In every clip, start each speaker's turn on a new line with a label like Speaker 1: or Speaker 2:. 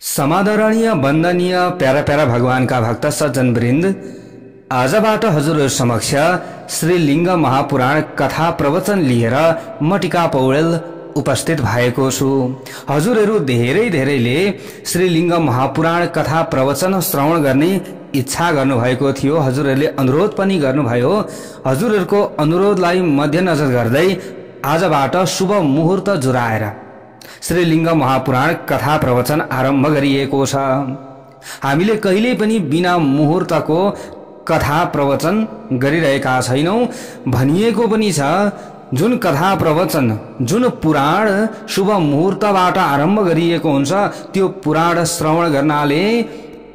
Speaker 1: समादरणीय वन्दनीय para para भगवानका भक्त सज्जन वृन्द, आजबाट हजुरहरु समक्ष श्री लिंग महापुराण कथा प्रवचन लिएर म टिका पौडेल उपस्थित भएको छु। हजुरहरु धेरैले श्री लिंग महापुराण कथा प्रवचन श्रवण गर्ने इच्छा गर्नुभएको थियो। हजुरहरुले अनुरोध पनि गर्नुभयो। हजुरहरुको अनुरोधलाई मध्यनजर गर्दै आजबाट शुभ मुहूर्त जुराएर श्री लिंग महापुराण कथा प्रवचन आरम्भ गरिएको छ। हामीले कहिल्यै पनि बिना मुहूर्तको कथा प्रवचन गरिरहेका छैनौं। भनिएको पनि छ, जुन कथा प्रवचन जुन पुराण शुभ मुहूर्तबाट आरम्भ गरिएको हुन्छ त्यो पुराण श्रवण गर्नाले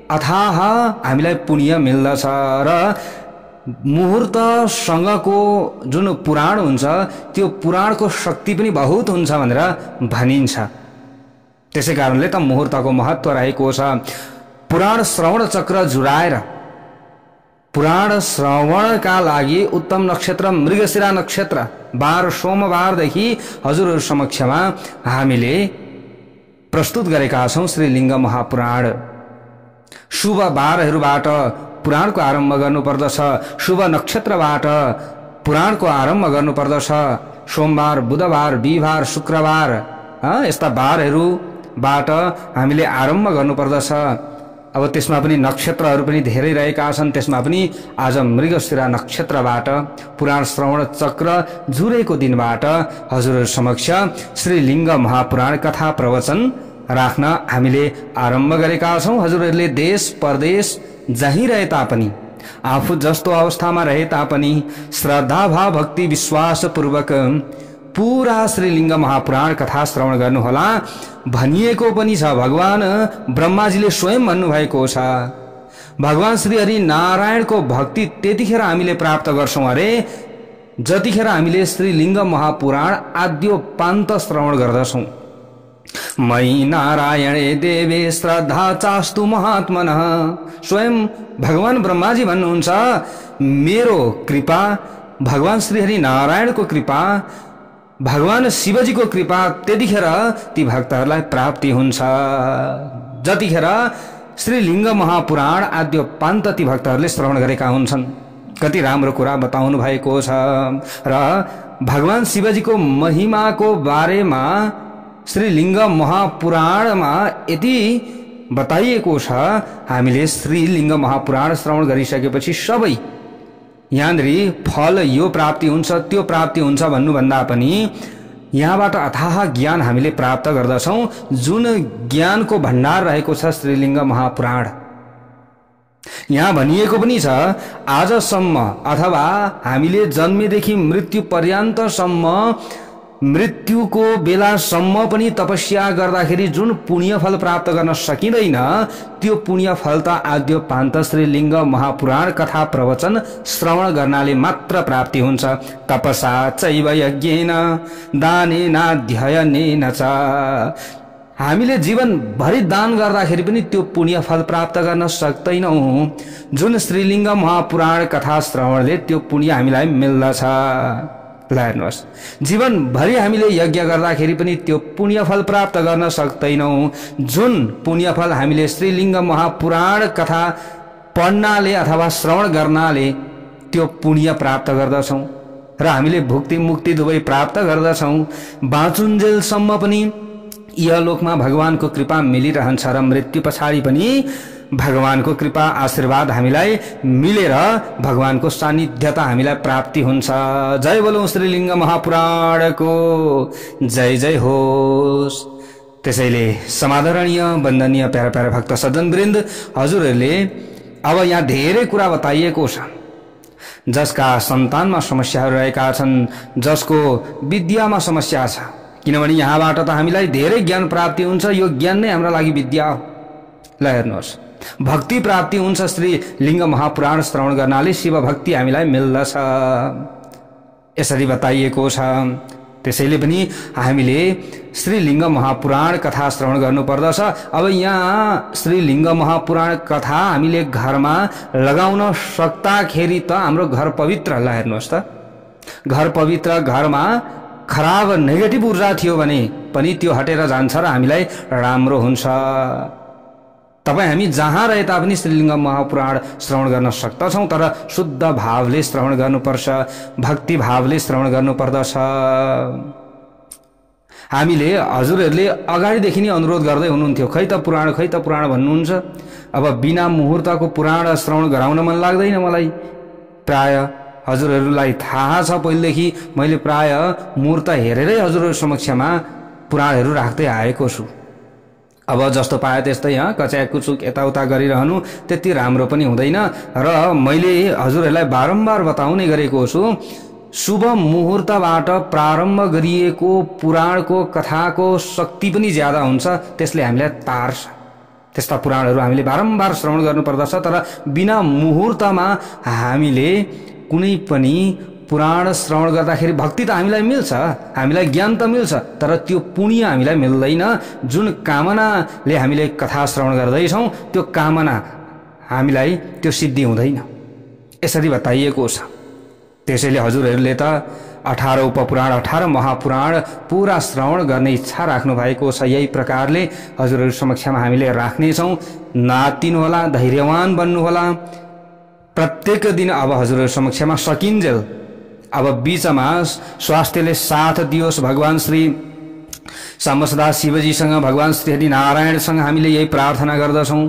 Speaker 1: अथाह हामीलाई पुण्य मिल्दछ र मुहूर्तसँगको जुन पुराण हुन्छ त्यो पुराणको शक्ति पनि बहुत हुन्छ भनेर भनिन्छ। त्यसै कारणले त मुहूर्तको महत्व रहेको छ। पुराण श्रवण चक्र जुराएर पुराण श्रवणका लागि उत्तम नक्षत्र मृगशिरा नक्षत्र बार सोमबारदेखि हजुरहरु समक्षमा हामीले प्रस्तुत गरेका छौं श्री लिंग महापुराण। शुभ बारहरूबाट पुराणको आरम्भ गर्नुपर्दछ। शुभ नक्षत्रबाट पुराणको आरम्भ गर्नुपर्दछ। सोमबार, बुधबार, बिहीबार, शुक्रबार यस्ता बारहरूबाट हामीले आरम्भ गर्नुपर्दछ। अब त्यसमा पनि नक्षत्रहरू पनि धेरै रहेका छन्। त्यसमा पनि आज मृगशिरा नक्षत्रबाट पुराण श्रवण चक्र जुरेको दिनबाट हजुरहरु समक्ष श्री लिंग महापुराण कथा प्रवचन राख्न हामीले आरम्भ गरेका छौं। हजुरहरुले देश परदेश जहीँ रहे तापनि, आफू जस्तो अवस्थामा रहे तापनि श्रद्धा भाव भक्ति विश्वास पूर्वक पूरा श्री लिंग महापुराण कथा श्रवण गर्नुहोला। भनिएको पनि छ, भगवान ब्रह्माजीले स्वयं भन्नुभएको छ, भगवान श्री हरि नारायणको भक्ति त्यतिखेर हामीले प्राप्त गर्छौं अरे जतिखेर हामीले श्री लिंग महापुराण आद्योपान्त श्रवण गर्दछौं। मयि नारायणे देवे श्रद्धा चास्तु महात्मनः। स्वयं भगवान ब्रह्माजी भन्नुहुन्छ, मेरो कृपा, भगवान श्री हरि नारायणको कृपा, भगवान शिवजीको कृपा त्यतिखेर ती भक्तहरूलाई प्राप्ति हुन्छ जतिखेर श्री लिंग महापुराण आद्योपान्त ती भक्तहरूले श्रवण गरेका हुन्छन्। कति राम्रो कुरा बताउनु भएको छ। र भगवान शिवजीको महिमाको बारेमा श्री लिंग महापुराणमा यति बताइएको छ। हामीले श्री लिंग महापुराण श्रवण गरिसकेपछि सबै यहाँनिर फल यो प्राप्ति हुन्छ त्यो प्राप्ति हुन्छ भन्नुभन्दा पनि यहाँबाट अथाह ज्ञान हामीले प्राप्त गर्दछौं। जुन ज्ञानको भण्डार रहेको छ श्री लिंग महापुराण। यहाँ भनिएको पनि छ, आजसम्म अथवा हामीले जन्मेदेखि मृत्यु पर्यन्तसम्म मृत्युको बेलासम्म पनि तपस्या गर्दाखेरि जुन पुण्य फल प्राप्त गर्न सकिँदैन त्यो पुण्य फल त आद्योपान्त श्री लिंग महापुराण कथा प्रवचन श्रवण गर्नाले मात्र प्राप्ति हुन्छ। तपसा चैव यज्ञेन दानेनाध्ययनेन च। हामीले जीवन भरि दान गर्दाखेरि पनि त्यो पुण्य फल प्राप्त गर्न सक्दैनौं। जुन श्री लिंग महापुराण कथा श्रवणले त्यो पुण्य हामीलाई मिल्दछ। हेर्नुहोस्, जीवन भरि हामीले यज्ञ गर्दाखेरि पनि त्यो पुण्य फल प्राप्त गर्न सक्दैनौं। जुन पुण्य फल हामीले श्री लिंग महापुराण कथा पढ्नाले अथवा श्रवण गर्नाले त्यो पुण्य प्राप्त गर्दछौं र हामीले भुक्ति मुक्ति दुवै प्राप्त गर्दछौं। बाँचुन्जेलसम्म पनि यहलोकमा भगवानको कृपा मिलिरहन्छ र मृत्यु पछाडि पनि भगवानको कृपा आशीर्वाद हामीलाई मिलेर भगवानको सान्निध्यता हामीलाई प्राप्ति हुन्छ। जय बोलौं श्री लिंग महापुराणको जय जय होस्। त्यसैले समादरणीय वन्दनीय प्यारा प्यारा भक्त सज्जन वृन्द, हजुरहरूले अब यहाँ धेरै कुरा बताइएको छ। जसका सन्तानमा समस्याहरू रहेका छन्, जसको विद्यामा समस्या छ, किनभने यहाँबाट त हामीलाई धेरै ज्ञान प्राप्ति हुन्छ। यो ज्ञान नै हाम्रो लागि विद्या हो। ल हेर्नुहोस्, भक्ति प्राप्ति हुन्छ श्री लिंग महापुराण श्रवण गर्नाले। शिव भक्ति हामीलाई मिल्दछ यसरी बताइएको छ। त्यसैले पनि हामीले श्री लिंग महापुराण कथा श्रवण गर्नुपर्दछ। अब यहाँ श्री लिंग महापुराण कथा हामीले घरमा लगाउन सक्दाखेरि त हाम्रो घर पवित्र। ल हेर्नुहोस् त, घर पवित्र, घरमा खराब नेगेटिभ ऊर्जा थियो भने पनि त्यो हटेर जान्छ र हामीलाई राम्रो हुन्छ। तपाईँ हामी जहाँ रहे तापनि श्रीलिङ्ग महापुराण श्रवण गर्न सक्दछौँ, तर शुद्ध भावले श्रवण गर्नुपर्छ, भक्ति भावले श्रवण गर्नुपर्दछ। हामीले हजुरहरूले अगाडिदेखि नै अनुरोध गर्दै हुनुहुन्थ्यो, खै त पुराण भन्नुहुन्छ। अब बिना मुहुर्तको पुराण श्रवण गराउन मन लाग्दैन मलाई। प्राय हजुरहरूलाई थाहा छ, पहिलेदेखि मैले प्राय मुहुर्त हेरेरै हजुरहरू समक्षमा पुराणहरू राख्दै आएको छु। अब जस्तो पाए त्यस्तै कच्याकुचुक यताउता गरिरहनु त्यति राम्रो पनि हुँदैन र मैले हजुरहरूलाई बारम्बार बताउने गरेको छु, शुभ मुहुर्तबाट प्रारम्भ गरिएको पुराणको कथाको शक्ति पनि ज्यादा हुन्छ, त्यसले हामीलाई तार्छ। त्यस्ता पुराणहरू हामीले बारम्बार श्रवण गर्नुपर्दछ। तर बिना मुहुर्तमा हामीले कुनै पनि पुराण श्रवण गर्दाखेरि भक्ति त हामीलाई मिल्छ, हामीलाई ज्ञान त मिल्छ, तर त्यो पुण्य हामीलाई मिल्दैन। जुन कामनाले हामीले कथा श्रवण गर्दैछौँ त्यो कामना हामीलाई त्यो सिद्धि हुँदैन, यसरी बताइएको छ। त्यसैले हजुरहरूले त 18 उपपुराण 18 महापुराण पूरा श्रवण गर्ने इच्छा राख्नु भएको छ। यही प्रकारले हजुरहरू समक्षमा हामीले राख्नेछौँ। नातिनुहोला, धैर्यवान बन्नुहोला। प्रत्येक दिन अब हजुरहरू समक्षमा सकिन्जेल अब बीचमा स्वास्थ्यले साथ दियोस्। भगवान श्री सामसदा शिवजीसँग, भगवान श्री हरि नारायणसँग हामीले यही प्रार्थना गर्दछौँ,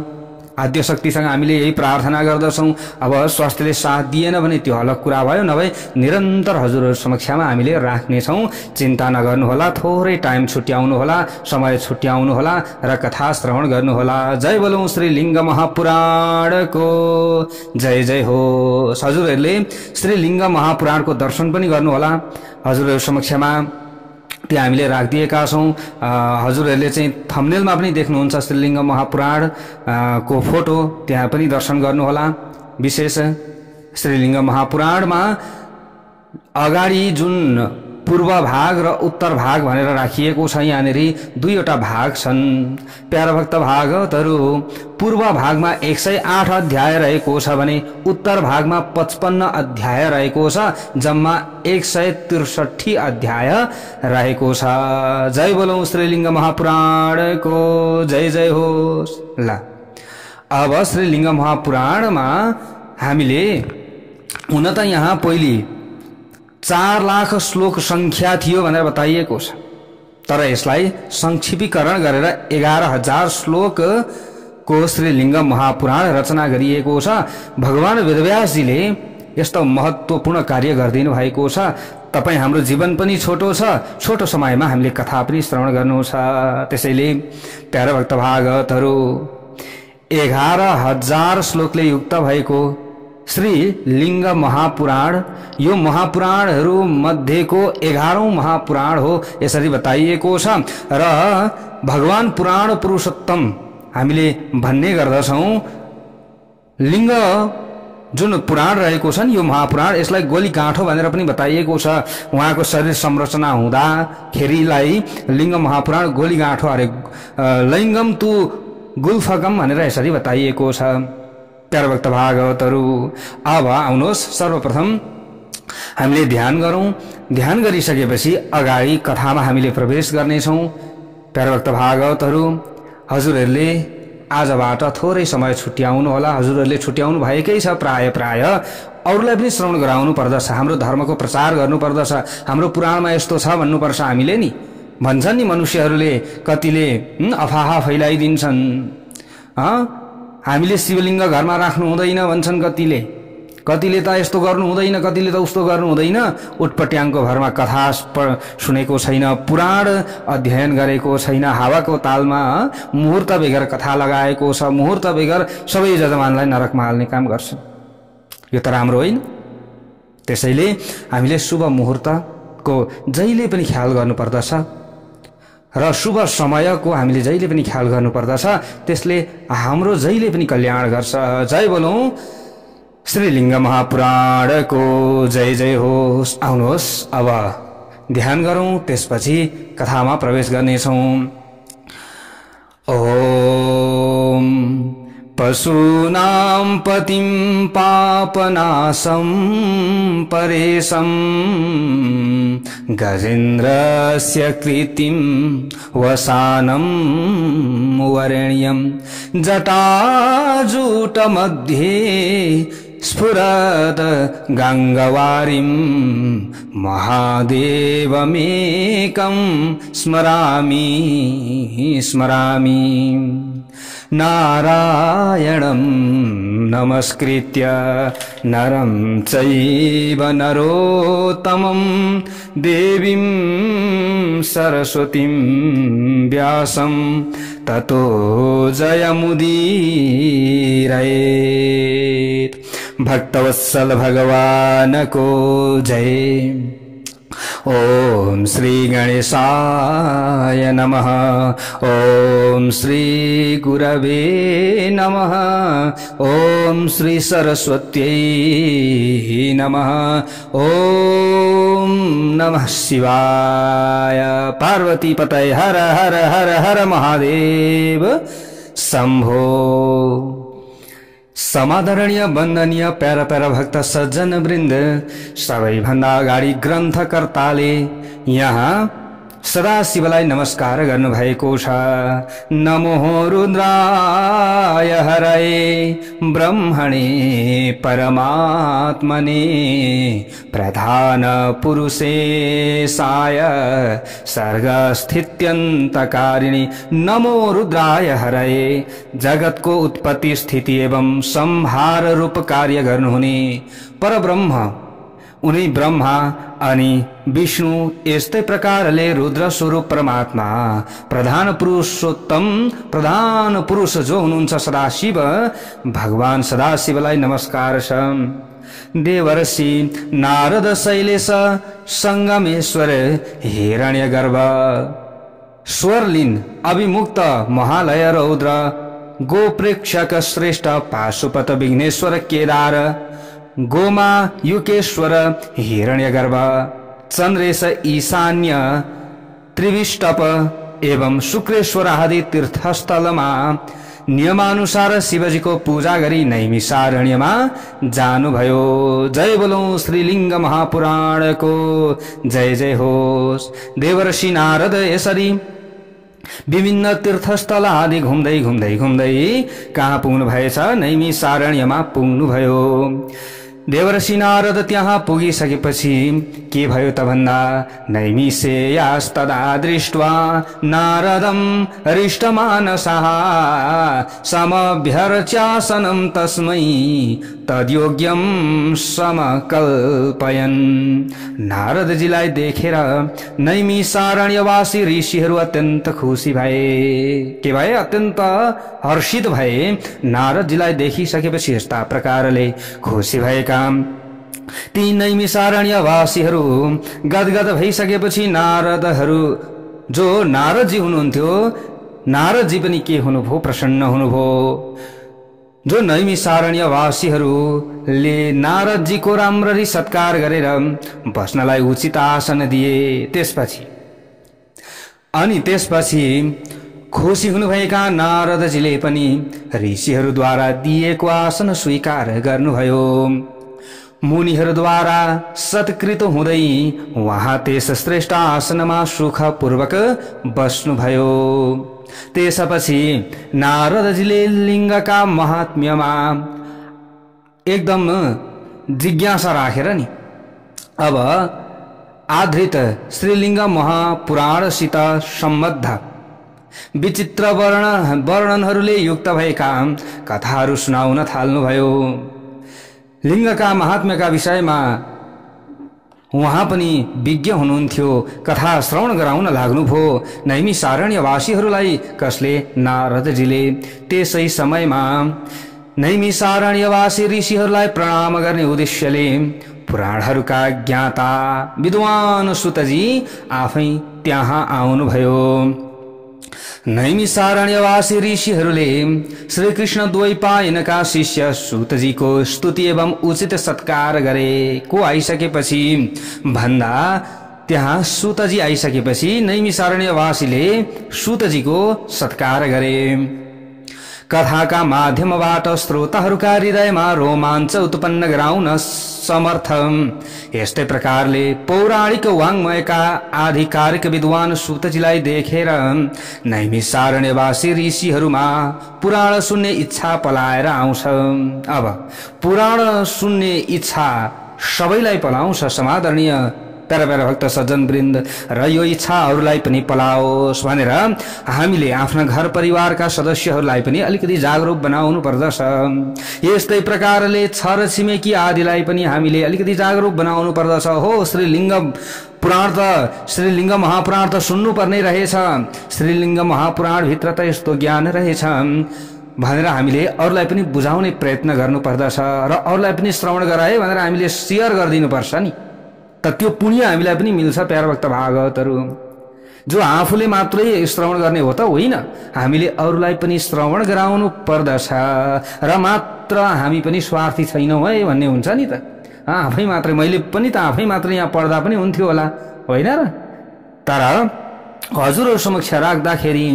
Speaker 1: आद्यशक्तिसँग हामीले यही प्रार्थना गर्दछौँ। अब स्वास्थ्यले साथ दिएन भने त्यो अलग कुरा भयो, नभए निरन्तर हजुरहरू समक्षमा हामीले राख्नेछौँ। चिन्ता नगर्नुहोला, थोरै टाइम छुट्याउनुहोला, समय छुट्याउनुहोला र कथा श्रवण गर्नुहोला। जय बोलौँ श्रीलिङ्ग महापुराणको जय जय होस्। हजुरहरूले श्रीलिङ्ग महापुराणको दर्शन पनि गर्नुहोला। हजुरहरू समक्षमा त्यो हामीले राखिदिएका छौँ। हजुरहरूले चाहिँ थम्बनेलमा पनि देख्नुहुन्छ श्रीलिङ्ग महापुराण को फोटो, त्यहाँ पनि दर्शन गर्नुहोला। विशेष श्रीलिङ्ग महापुराणमा अगाडि जुन पूर्व भाग र उत्तर भाग भनेर राखिएको छ, यहाँनिर दुईवटा भाग छन्। प्यारा भक्त भागवतहरू पूर्व भागमा 108 अध्याय रहेको छ भने उत्तर भागमा 55 अध्याय रहेको छ, जम्मा 163 अध्याय रहेको छ। जय बोलौँ श्रीलिङ्ग महापुराणको जय जय होस्। ल अब श्रीलिङ्ग महापुराणमा हामीले हुन त यहाँ पहिले 4 लाख श्लोक संख्या थियो भनेर बताइएको छ, तर यसलाई संक्षिप्तीकरण गरेर 11,000 श्लोक को श्रीलिङ्ग महापुराण रचना गरिएको छ। भगवान वेदव्यासजीले यस्तो महत्त्वपूर्ण कार्य गरिदिनु भएको छ। तपाईँ हाम्रो जीवन पनि छोटो छ, छोटो समयमा हामीले कथा पनि श्रवण गर्नु छ। त्यसैले प्यारा भक्त भागवतहरू 11,000 श्लोकले युक्त भएको श्रीलिङ्ग महापुराण यो महापुराणहरू मध्येको 11औं महापुराण हो, यसरी बताइएको छ। र भगवान पुराण पुरुषोत्तम हामीले भन्ने गर्दछौँ। लिङ्ग जुन पुराण रहेको छ नि, यो महापुराण, यसलाई गोलीकाँठो भनेर पनि बताइएको छ। उहाँको शरीर संरचना हुँदाखेरिलाई लिङ्ग महापुराण गोलीकाँठो अरे लैङ्गम तु गुल्फगम भनेर यसरी बताइएको छ। प्यारा भक्त भागवतहरू अब आउनुहोस्, सर्वप्रथम हामीले ध्यान गरौँ। ध्यान गरिसकेपछि अगाडि कथामा हामीले प्रवेश गर्नेछौँ। प्यारा भक्त भागवतहरू हजुरहरूले आजबाट थोरै समय छुट्याउनु होला। हजुरहरूले छुट्याउनु भएकै छ, प्राय अरूलाई पनि श्रवण गराउनु पर्दछ। हाम्रो धर्मको प्रचार गर्नुपर्दछ। हाम्रो पुराणमा यस्तो छ भन्नुपर्छ। हामीले नि भन्छन् नि मनुष्यहरूले, कतिले अफवाह फैलाइदिन्छन्। हामीले शिवलिङ्ग घरमा राख्नु हुँदैन भन्छन् कतिले त यस्तो गर्नु हुँदैन, कतिले त उस्तो गर्नु हुँदैन। उटपट्याङको भरमा कथा सुनेको छैन, पुराण अध्ययन गरेको छैन, हावाको तालमा मुहुर्त बेगर कथा लगाएको छ। मुहुर्त बेगर सबै जजमानलाई नरकमा हाल्ने काम गर्छन्। यो त राम्रो होइन। त्यसैले हामीले शुभ मुहुर्तको जहिले पनि ख्याल गर्नुपर्दछ र शुभ समयको हामीले जहिले पनि ख्याल गर्नुपर्दछ। त्यसले हाम्रो जहिले पनि कल्याण गर्छ। जय बोलौँ श्रीलिङ्ग महापुराणको जय जय होस्। आउनुहोस् अब ध्यान गरौँ, त्यसपछि कथामा प्रवेश गर्नेछौँ। ओम पशूनां पतिं पापनाशं परेशं गजेन्द्रस्य कृतिं वसानं वरेण्यं जटाजूटमध्ये स्फुरद गंगावारिं महादेवमेकं स्मरामि स्मरामि नारायणं नमस्कृत्य नरं चैव नरोत्तमं देवीं सरस्वतीं व्यासं ततो जयमुदीरयेत्। भक्तवत्सल भगवान को जय। ओम श्री गणेशाय नमः। ओम श्री गुरवे नमः। ओम श्री सरस्वत्यै नमः। ओम नमः शिवाय। पार्वती पतये हर हर हर हर महादेव शंभो। समादरणीय वन्दनीय प्यारा प्यारा भक्त सज्जन वृन्द, सबैभन्दा अगाडि ग्रन्थकर्ताले यहाँ सदाशिवलाई नमस्कार गर्नुभएको छ। नमो रुद्राय हरये ब्रह्मणे परमात्मने प्रधान पुरुषेशाय सर्गस्थित्यन्तकारिणे। नमो रुद्राय हरये जगतको उत्पत्ति स्थिति एवं संहार रूप कार्य गर्नुहुने परब्रह्म उनी ब्रह्मा अनि विष्णु, यस्तै प्रकारले रुद्र स्वरूप परमात्मा प्रधान पुरुषोत्तम प्रधान पुरुष जो हुनुहुन्छ सदाशिव भगवान सदाशिवलाई नमस्कार छ। देवर्षि नारद शैलेश संगमेश्वर हिरण्यगर्भ स्वरलीन अभिमुक्त महालय रौद्र गोप्रेक्षक श्रेष्ठ पाशुपत विघ्नेश्वर केदार गोमा युकेश्वर हिरण्यगर्भ चंद्रेश ईशान्य त्रिविष्टप एवं शुक्रेश्वर आदि तीर्थस्थलमा नियमानुसार शिवजीको पूजा गरी नैमिषारण्यमा जानुभयो। जय बोलौं श्रीलिंग महापुराणको जय जय होस्। देवर्षि नारद यसरी विभिन्न तीर्थस्थल आदि घुम्दै घुम्दै घुम्दै कहाँ पुग्नु भएछ? नैमिषारण्यमा पुग्नुभयो। देवर्षि नारद त्यहाँ पुगिसकेपछि के भयो त भन्दा नैमिषेयास्तदा दृष्ट्वा नारदं हृष्टमानसः समभ्यर्च्यासनं तस्मै तद्योग्यं समकल्पयन्। नारदजीलाई देखेर नैमिषारण्यवासी ऋषिहरू अत्यन्त खुसी भए। के भए? अत्यन्त हर्षित भए। नारदजीलाई देखिसकेपछि यस्ता प्रकारले खुसी भएका ती नैमिषारण्यवासीहरू गदगद भइसकेपछि नारदहरू जो नारदजी हुनुहुन्थ्यो, नारदजी पनि के हुनुभयो? प्रसन्न हुनुभयो। जो नैमिषारण्यवासीहरूले नारदजीको राम्ररी सत्कार गरेर बस्नलाई उचित आसन दिए। त्यसपछि खुसी हुनुभएका नारदजीले पनि ऋषिहरूद्वारा दिएको आसन स्वीकार गर्नुभयो। मुनिहरूद्वारा सत्कृत हुँदै उहाँ त्यस श्रेष्ठ आसनमा सुखपूर्वक बस्नुभयो। त्यसपछि नारदजीले लिङ्गका महात्म्यमा एकदम जिज्ञासा राखेर नि अब आधृत श्रीलिङ्ग महापुराणसित सम्बद्ध विचित्र वर्णनहरूले युक्त भएका कथाहरू सुनाउन थाल्नुभयो। लिङ्गका महात्म्यका विषयमा उहाँ पनि विज्ञ हुनुहुन्थ्यो। कथा श्रवण गराउन लाग्नुभयो नैमिषारण्यवासीहरूलाई। कसले? नारदजीले। त्यसै समयमा नैमिषारण्यवासी ऋषिहरूलाई प्रणाम गर्ने उद्देश्यले पुराणहरूका ज्ञाता विद्वान सुतजी आफै त्यहाँ आउनुभयो। नैमिषारण्यवासी ऋषिहरूले श्रीकृष्ण द्वैपायनका शिष्य सूतजीको स्तुति एवं उचित सत्कार गरे। को आइसकेपछि भन्दा त्यहाँ सूतजी आइसकेपछि नैमिषारण्यवासीले सूतजीको सत्कार गरे। कथाका माध्यमबाट श्रोताहरूका हृदयमा रोमाञ्च उत्पन्न गराउन समर्थ। यस्तै प्रकारले पौराणिक वाङ्मयका आधिकारिक विद्वान सूतजीलाई देखेर नैमिषारण्यवासी ऋषिहरूमा पुराण सुन्ने इच्छा पलाएर आउँछ। अब पुराण सुन्ने इच्छा सबैलाई पलाउँछ समादरणीय प्यारा भक्त सज्जन वृन्द, र यो इच्छाहरूलाई पनि पलाओस् भनेर हामीले आफ्ना घर परिवारका सदस्यहरूलाई पनि अलिकति जागरुक बनाउनु पर्दछ। यस्तै प्रकारले छर छिमेकी आदिलाई पनि हामीले अलिकति जागरुक बनाउनु पर्दछ। हो श्रीलिङ्ग पुराण त श्रीलिङ्ग महापुराण त सुन्नुपर्ने रहेछ, श्रीलिङ्ग महापुराणभित्र त यस्तो ज्ञान रहेछ भनेर हामीले अरूलाई पनि बुझाउने प्रयत्न गर्नुपर्दछ र अरूलाई पनि श्रवण गराए भनेर हामीले सेयर गरिदिनुपर्छ नि, त त्यो पुण्य हामीलाई पनि मिल्छ। प्यारा भक्त भागवतहरू, जो आफूले मात्रै श्रवण गर्ने हो त होइन, हामीले अरूलाई पनि श्रवण गराउनु पर्दछ र मात्र हामी पनि स्वार्थी छैनौँ है भन्ने हुन्छ नि त। आफै मात्रै, मैले पनि त आफै मात्रै यहाँ पढ्दा पनि हुन्थ्यो होला होइन र, तर हजुरहरू समक्ष राख्दाखेरि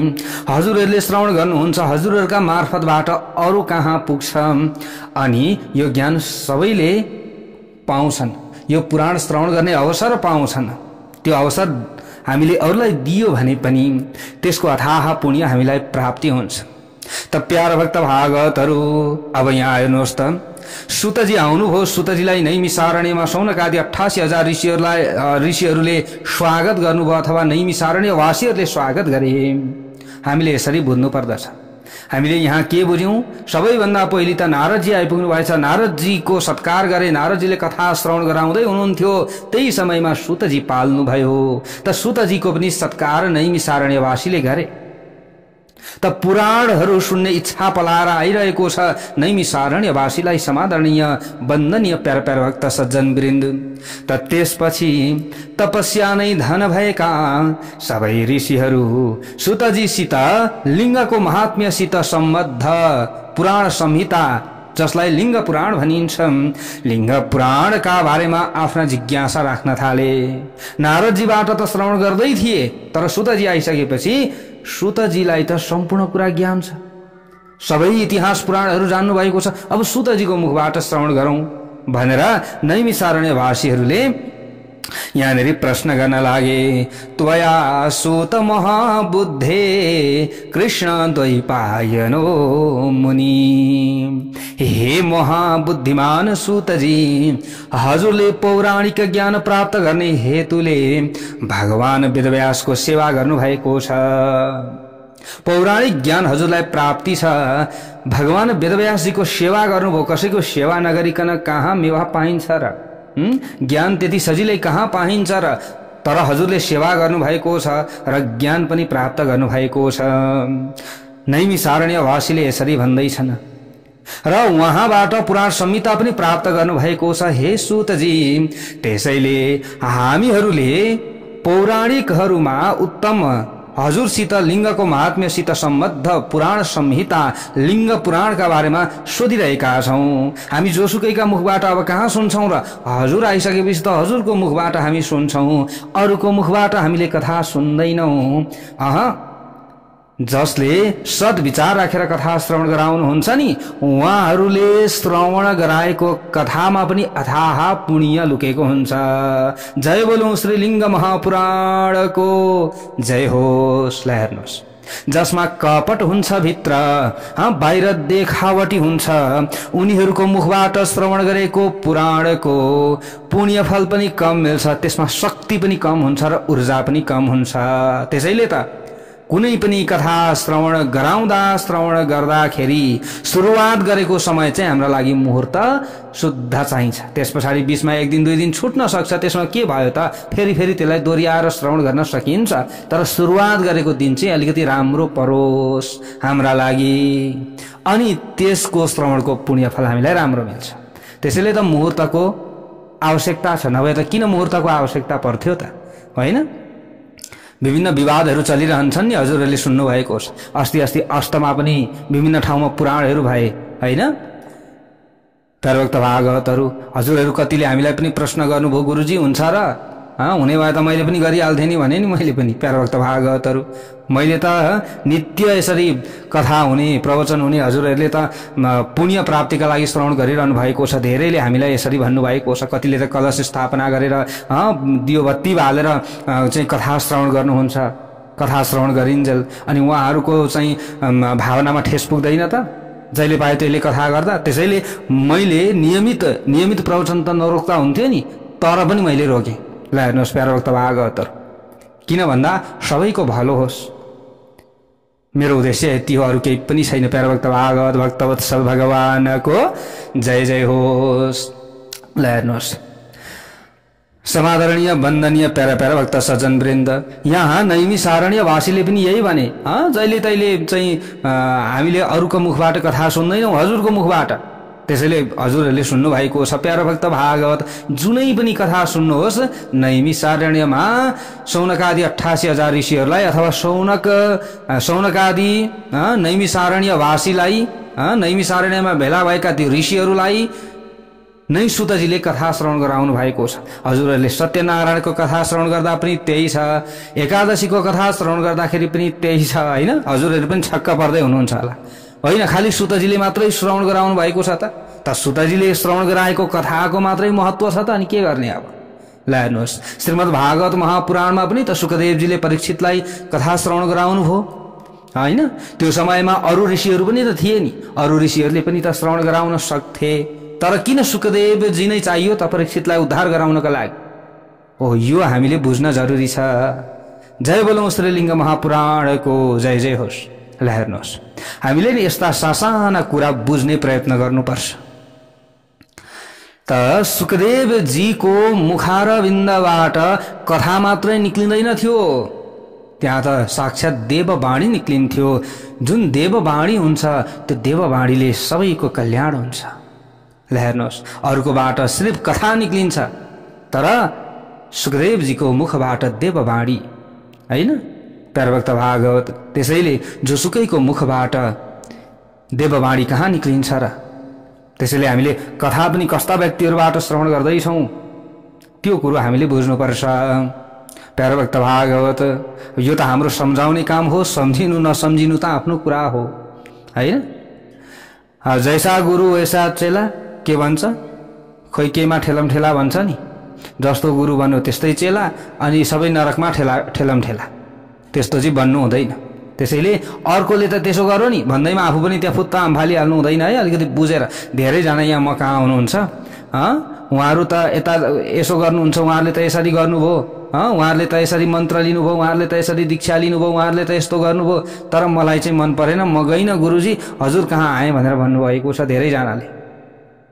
Speaker 1: हजुरहरूले श्रवण गर्नुहुन्छ, हजुरहरूका मार्फतबाट अरू कहाँ पुग्छ अनि यो ज्ञान सबैले पाउँछन्, यो पुराण श्रवण गर्ने अवसर पाउँछन्। त्यो अवसर हामीले अरूलाई दियो भने पनि त्यसको अथाह पुण्य हामीलाई प्राप्ति हुन्छ। त प्यारा भक्त भागवतहरू, अब यहाँ हेर्नुहोस् त, सुतजी आउनुभयो। सुतजीलाई नैमिषारण्यमा शौनकादि 88,000 ऋषिहरूले स्वागत गर्नुभयो अथवा नैमिषारण्यवासीहरूले स्वागत गरे। हामीले यसरी बुझ्नु पर्दछ। हामीले यहाँ के बुझ्यौं? सबैभन्दा पहिले त नारदजी आइपुग्नु भएछ, नारदजीको सत्कार गरे, नारदजीले कथा श्रवण गराउँदै हुनुहुन्थ्यो, त्यही समयमा सुतजी पाल्नु भयो। त सुतजीको पनि सत्कार नैमिषारण्यवासीले गरे। त पुराणहरू सुन्ने इच्छा पलाएर आइरहेको छ नैमिषारण्यवासीलाई समादरणीय वन्दनीय प्यारा प्यारा भक्त सज्जन वृन्द। त त्यसपछि तपस्या नै धन भएका सबै ऋषिहरू सुतजीसित लिङ्गको महात्म्यसित सम्बद्ध पुराण संहिता, जसलाई लिङ्ग पुराण भनिन्छ, लिङ्ग पुराणका बारेमा आफ्ना जिज्ञासा राख्न थाले। नारदजीबाट त श्रवण गर्दै थिए, तर सुतजी आइसकेपछि सुतजीलाई त सम्पूर्ण कुरा ज्ञान छ, सबै इतिहास पुराणहरू जान्नु भएको छ। अब सुतजीको मुखबाट श्रवण गरौं भनेर नैमिषारण्यवासीहरूले यहाँनिर प्रश्न गर्न लागे। त्वया सुत महाबुद्धे कृष्ण द्वैपायनो मुनि, हे महाबुद्धिमान सुतजी, हजुरले पौराणिक ज्ञान प्राप्त गर्ने हेतुले भगवान वेदव्यासको सेवा गर्नुभएको छ। पौराणिक ज्ञान हजुरलाई प्राप्ति छ, भगवान वेदव्यासजीको सेवा गर्नुभयो। कसैको सेवा नगरिकन कहाँ मेवा पाइन्छ र? ज्ञान त्यति सजिलै कहाँ पाइन्छ र? तर हजुरले सेवा गर्नुभएको छ र ज्ञान पनि प्राप्त गर्नुभएको छ। नैमिषारण्यवासीले यसरी भन्दैछन् र उहाँबाट पुराण संहिता पनि प्राप्त गर्नुभएको छ। हे सुतजी, त्यसैले हामीहरूले पौराणिकहरूमा उत्तम हजुरसित लिङ्गको महात्म्यसित सम्बद्ध पुराण संहिता लिङ्ग पुराणका बारेमा सोधिरहेका छौं। हामी जोसुकैका मुखबाट अब कहाँ सुन्छौं र? हजुर आइसकेपछि त हजुरको मुखबाट हामी सुन्छौं, अरूको मुखबाट हामीले कथा सुन्दैनौं। जसले सद्विचार राखेर कथा श्रवण गराउनुहुन्छ नि, उहाँहरूले श्रवण गराएको कथामा पनि अथाह पुण्य लुकेको हुन्छ। जय बोलौं श्रीलिङ्ग महापुराणको जय होस्। हेर्नुहोस्, जसमा कपट हुन्छ भित्र, बाहिर देखावटी हुन्छ, उनीहरूको मुखबाट श्रवण गरेको पुराणको पुण्य फल पनि कम मिल्छ, त्यसमा शक्ति पनि कम हुन्छ र ऊर्जा पनि कम हुन्छ। त्यसैले त कुनै पनि कथा श्रवण गराउँदा, श्रवण गर्दाखेरि सुरुवात गरेको समय चाहिँ हाम्रो लागि मुहूर्त शुद्ध चाहिन्छ। त्यस पछाडि बीचमा एक दिन दुई दिन छुट्न सक्छ, त्यसमा के भयो त? फेरि त्यसलाई दोहोऱ्याएर श्रवण गर्न सकिन्छ, तर सुरुवात गरेको दिन चाहिँ अलिकति राम्रो परोस् हाम्रा लागि, अनि त्यसको श्रवणको पुण्य फल हामीलाई राम्रो मिल्छ। त्यसैले त मुहूर्तको आवश्यकता छ, नभए त किन मुहूर्तको आवश्यकता पर्थ्यो त? होइन, विभिन्न विवादहरू चलिरहन्छन् नि, हजुरहरूले सुन्नु भएको छ। अस्ति अष्टमा पनि विभिन्न ठाउँमा पुराणहरू भए होइन। प्यारा भक्त भागवतहरू, हजुरहरू कतिले हामीलाई पनि प्रश्न गर्नुभयो, गुरुजी हुन्छ र हुने भए त मैले पनि गरिहाल्थेँ नि भने नि मैले पनि प्यारभक्त भागवतहरू मैले त नित्य यसरी कथा हुने प्रवचन हुने हजुरहरूले त पुण्य प्राप्तिका लागि श्रवण गरिरहनु भएको छ। धेरैले हामीलाई यसरी भन्नुभएको छ। कतिले त कलश स्थापना गरेर दियो बत्ती बालेर चाहिँ कथा श्रवण गर्नुहुन्छ। कथा श्रवण गरिन्जेल अनि उहाँहरूको चाहिँ भावनामा ठेस पुग्दैन त जहिले पाए त्यसले कथा गर्दा। त्यसैले मैले नियमित प्रवचन त नरोक्दा हुन्थ्यो नि, तर पनि मैले रोकेँ। ल हेर्नुहोस् प्यारभक्त भागवतहरू, किन भन्दा सबैको भलो होस्। मेरो उद्देश्य यति हो, अरू केही पनि छैन। प्यारभक्त भागवत भक्तवत्सल भगवानको जय जय होस्। ल हेर्नुहोस् समादरणीय वन्दनीय प्यारा प्यारा भक्त सज्जन वृन्द, यहाँ नैमिषारण्य वासीले पनि यही भने, जहिले तैले चाहिँ हामीले अरूको मुखबाट कथा सुन्दैनौँ, हजुरको मुखबाट। त्यसैले हजुरहरूले सुन्नु भएको छ प्यारा भक्त भागवत, जुनै पनि कथा सुन्नुहोस् नैमिषारण्यमा शौनकादि 88,000 ऋषिहरूलाई अथवा शौनकादि नैमिषारण्य वासीलाई, नैमिषारण्यमा भेला भएका ती ऋषिहरूलाई नै सुतजीले कथा श्रवण गराउनु भएको छ। हजुरहरूले सत्यनारायणको कथा श्रवण गर्दा पनि त्यही छ, एकादशीको कथा श्रवण गर्दाखेरि पनि त्यही छ होइन। हजुरहरू पनि छक्क पर्दै हुनुहुन्छ होला, होइन खालि सुतजीले मात्रै श्रवण गराउनु भएको छ त सुतजीले श्रवण गराएको कथाको मात्रै महत्त्व छ त अनि के गर्ने अब। ल हेर्नुहोस् श्रीमद् भागवत महापुराणमा पनि त सुखदेवजीले परीक्षितलाई कथा श्रवण गराउनु भयो होइन। त्यो समयमा अरू ऋषिहरू पनि त थिए नि, अरू ऋषिहरूले पनि त श्रवण गराउन सक्थे, तर किन सुखदेवजी नै चाहियो त परीक्षितलाई उद्धार गराउनका लागि। ओह यो हामीले बुझ्न जरुरी छ। जय बोलौं श्रीलिङ्ग महापुराणको जय जय होस्। ल हेर्नुहोस् हामीले नि यस्ता सासाना कुरा बुझ्ने प्रयत्न गर्नुपर्छ। त सुखदेवजीको मुखारविन्दबाट कथा मात्रै निक्लिँदैन थियो, त्यहाँ त साक्षात् देववाणी निक्लिन्थ्यो। जुन देववाणी हुन्छ त्यो देववाणीले सबैको कल्याण हुन्छ। ल हेर्नुहोस् अरूकोबाट सिर्फ कथा निक्लिन्छ, तर सुखदेवजीको मुखबाट देववाणी होइन प्यारभक्त भागवत। त्यसैले जोसुकैको मुखबाट देववाणी कहाँ निक्लिन्छ र। त्यसैले हामीले कथा पनि कस्ता व्यक्तिहरूबाट श्रवण गर्दैछौँ त्यो कुरो हामीले बुझ्नुपर्छ। प्यारभक्त भागवत यो त हाम्रो सम्झाउने काम हो, सम्झिनु नसम्झिनु त आफ्नो कुरा हो होइन। जैसा गुरु वैसा चेला के भन्छ, खोइ केमा ठेलम ठेला भन्छ नि, जस्तो गुरु बन्यो त्यस्तै चेला अनि सबै नरकमा ठेलम ठेला, त्यस्तो चाहिँ बन्नु हुँदैन। त्यसैले अर्कोले त त्यसो गरो नि भन्दैमा आफू पनि त्यहाँ फुत्ता फालिहाल्नु हुँदैन है। अलिकति बुझेर, धेरैजना यहाँ म कहाँ हुनुहुन्छ, उहाँहरू त यता यसो गर्नुहुन्छ, उहाँहरूले त यसरी गर्नुभयो, उहाँहरूले त यसरी मन्त्र लिनुभयो, उहाँहरूले त यसरी दीक्षा लिनुभयो, उहाँहरूले त यस्तो गर्नुभयो, तर मलाई चाहिँ मन परेन, म गइनँ गुरुजी, हजुर कहाँ आएँ भनेर भन्नुभएको छ धेरैजनाले।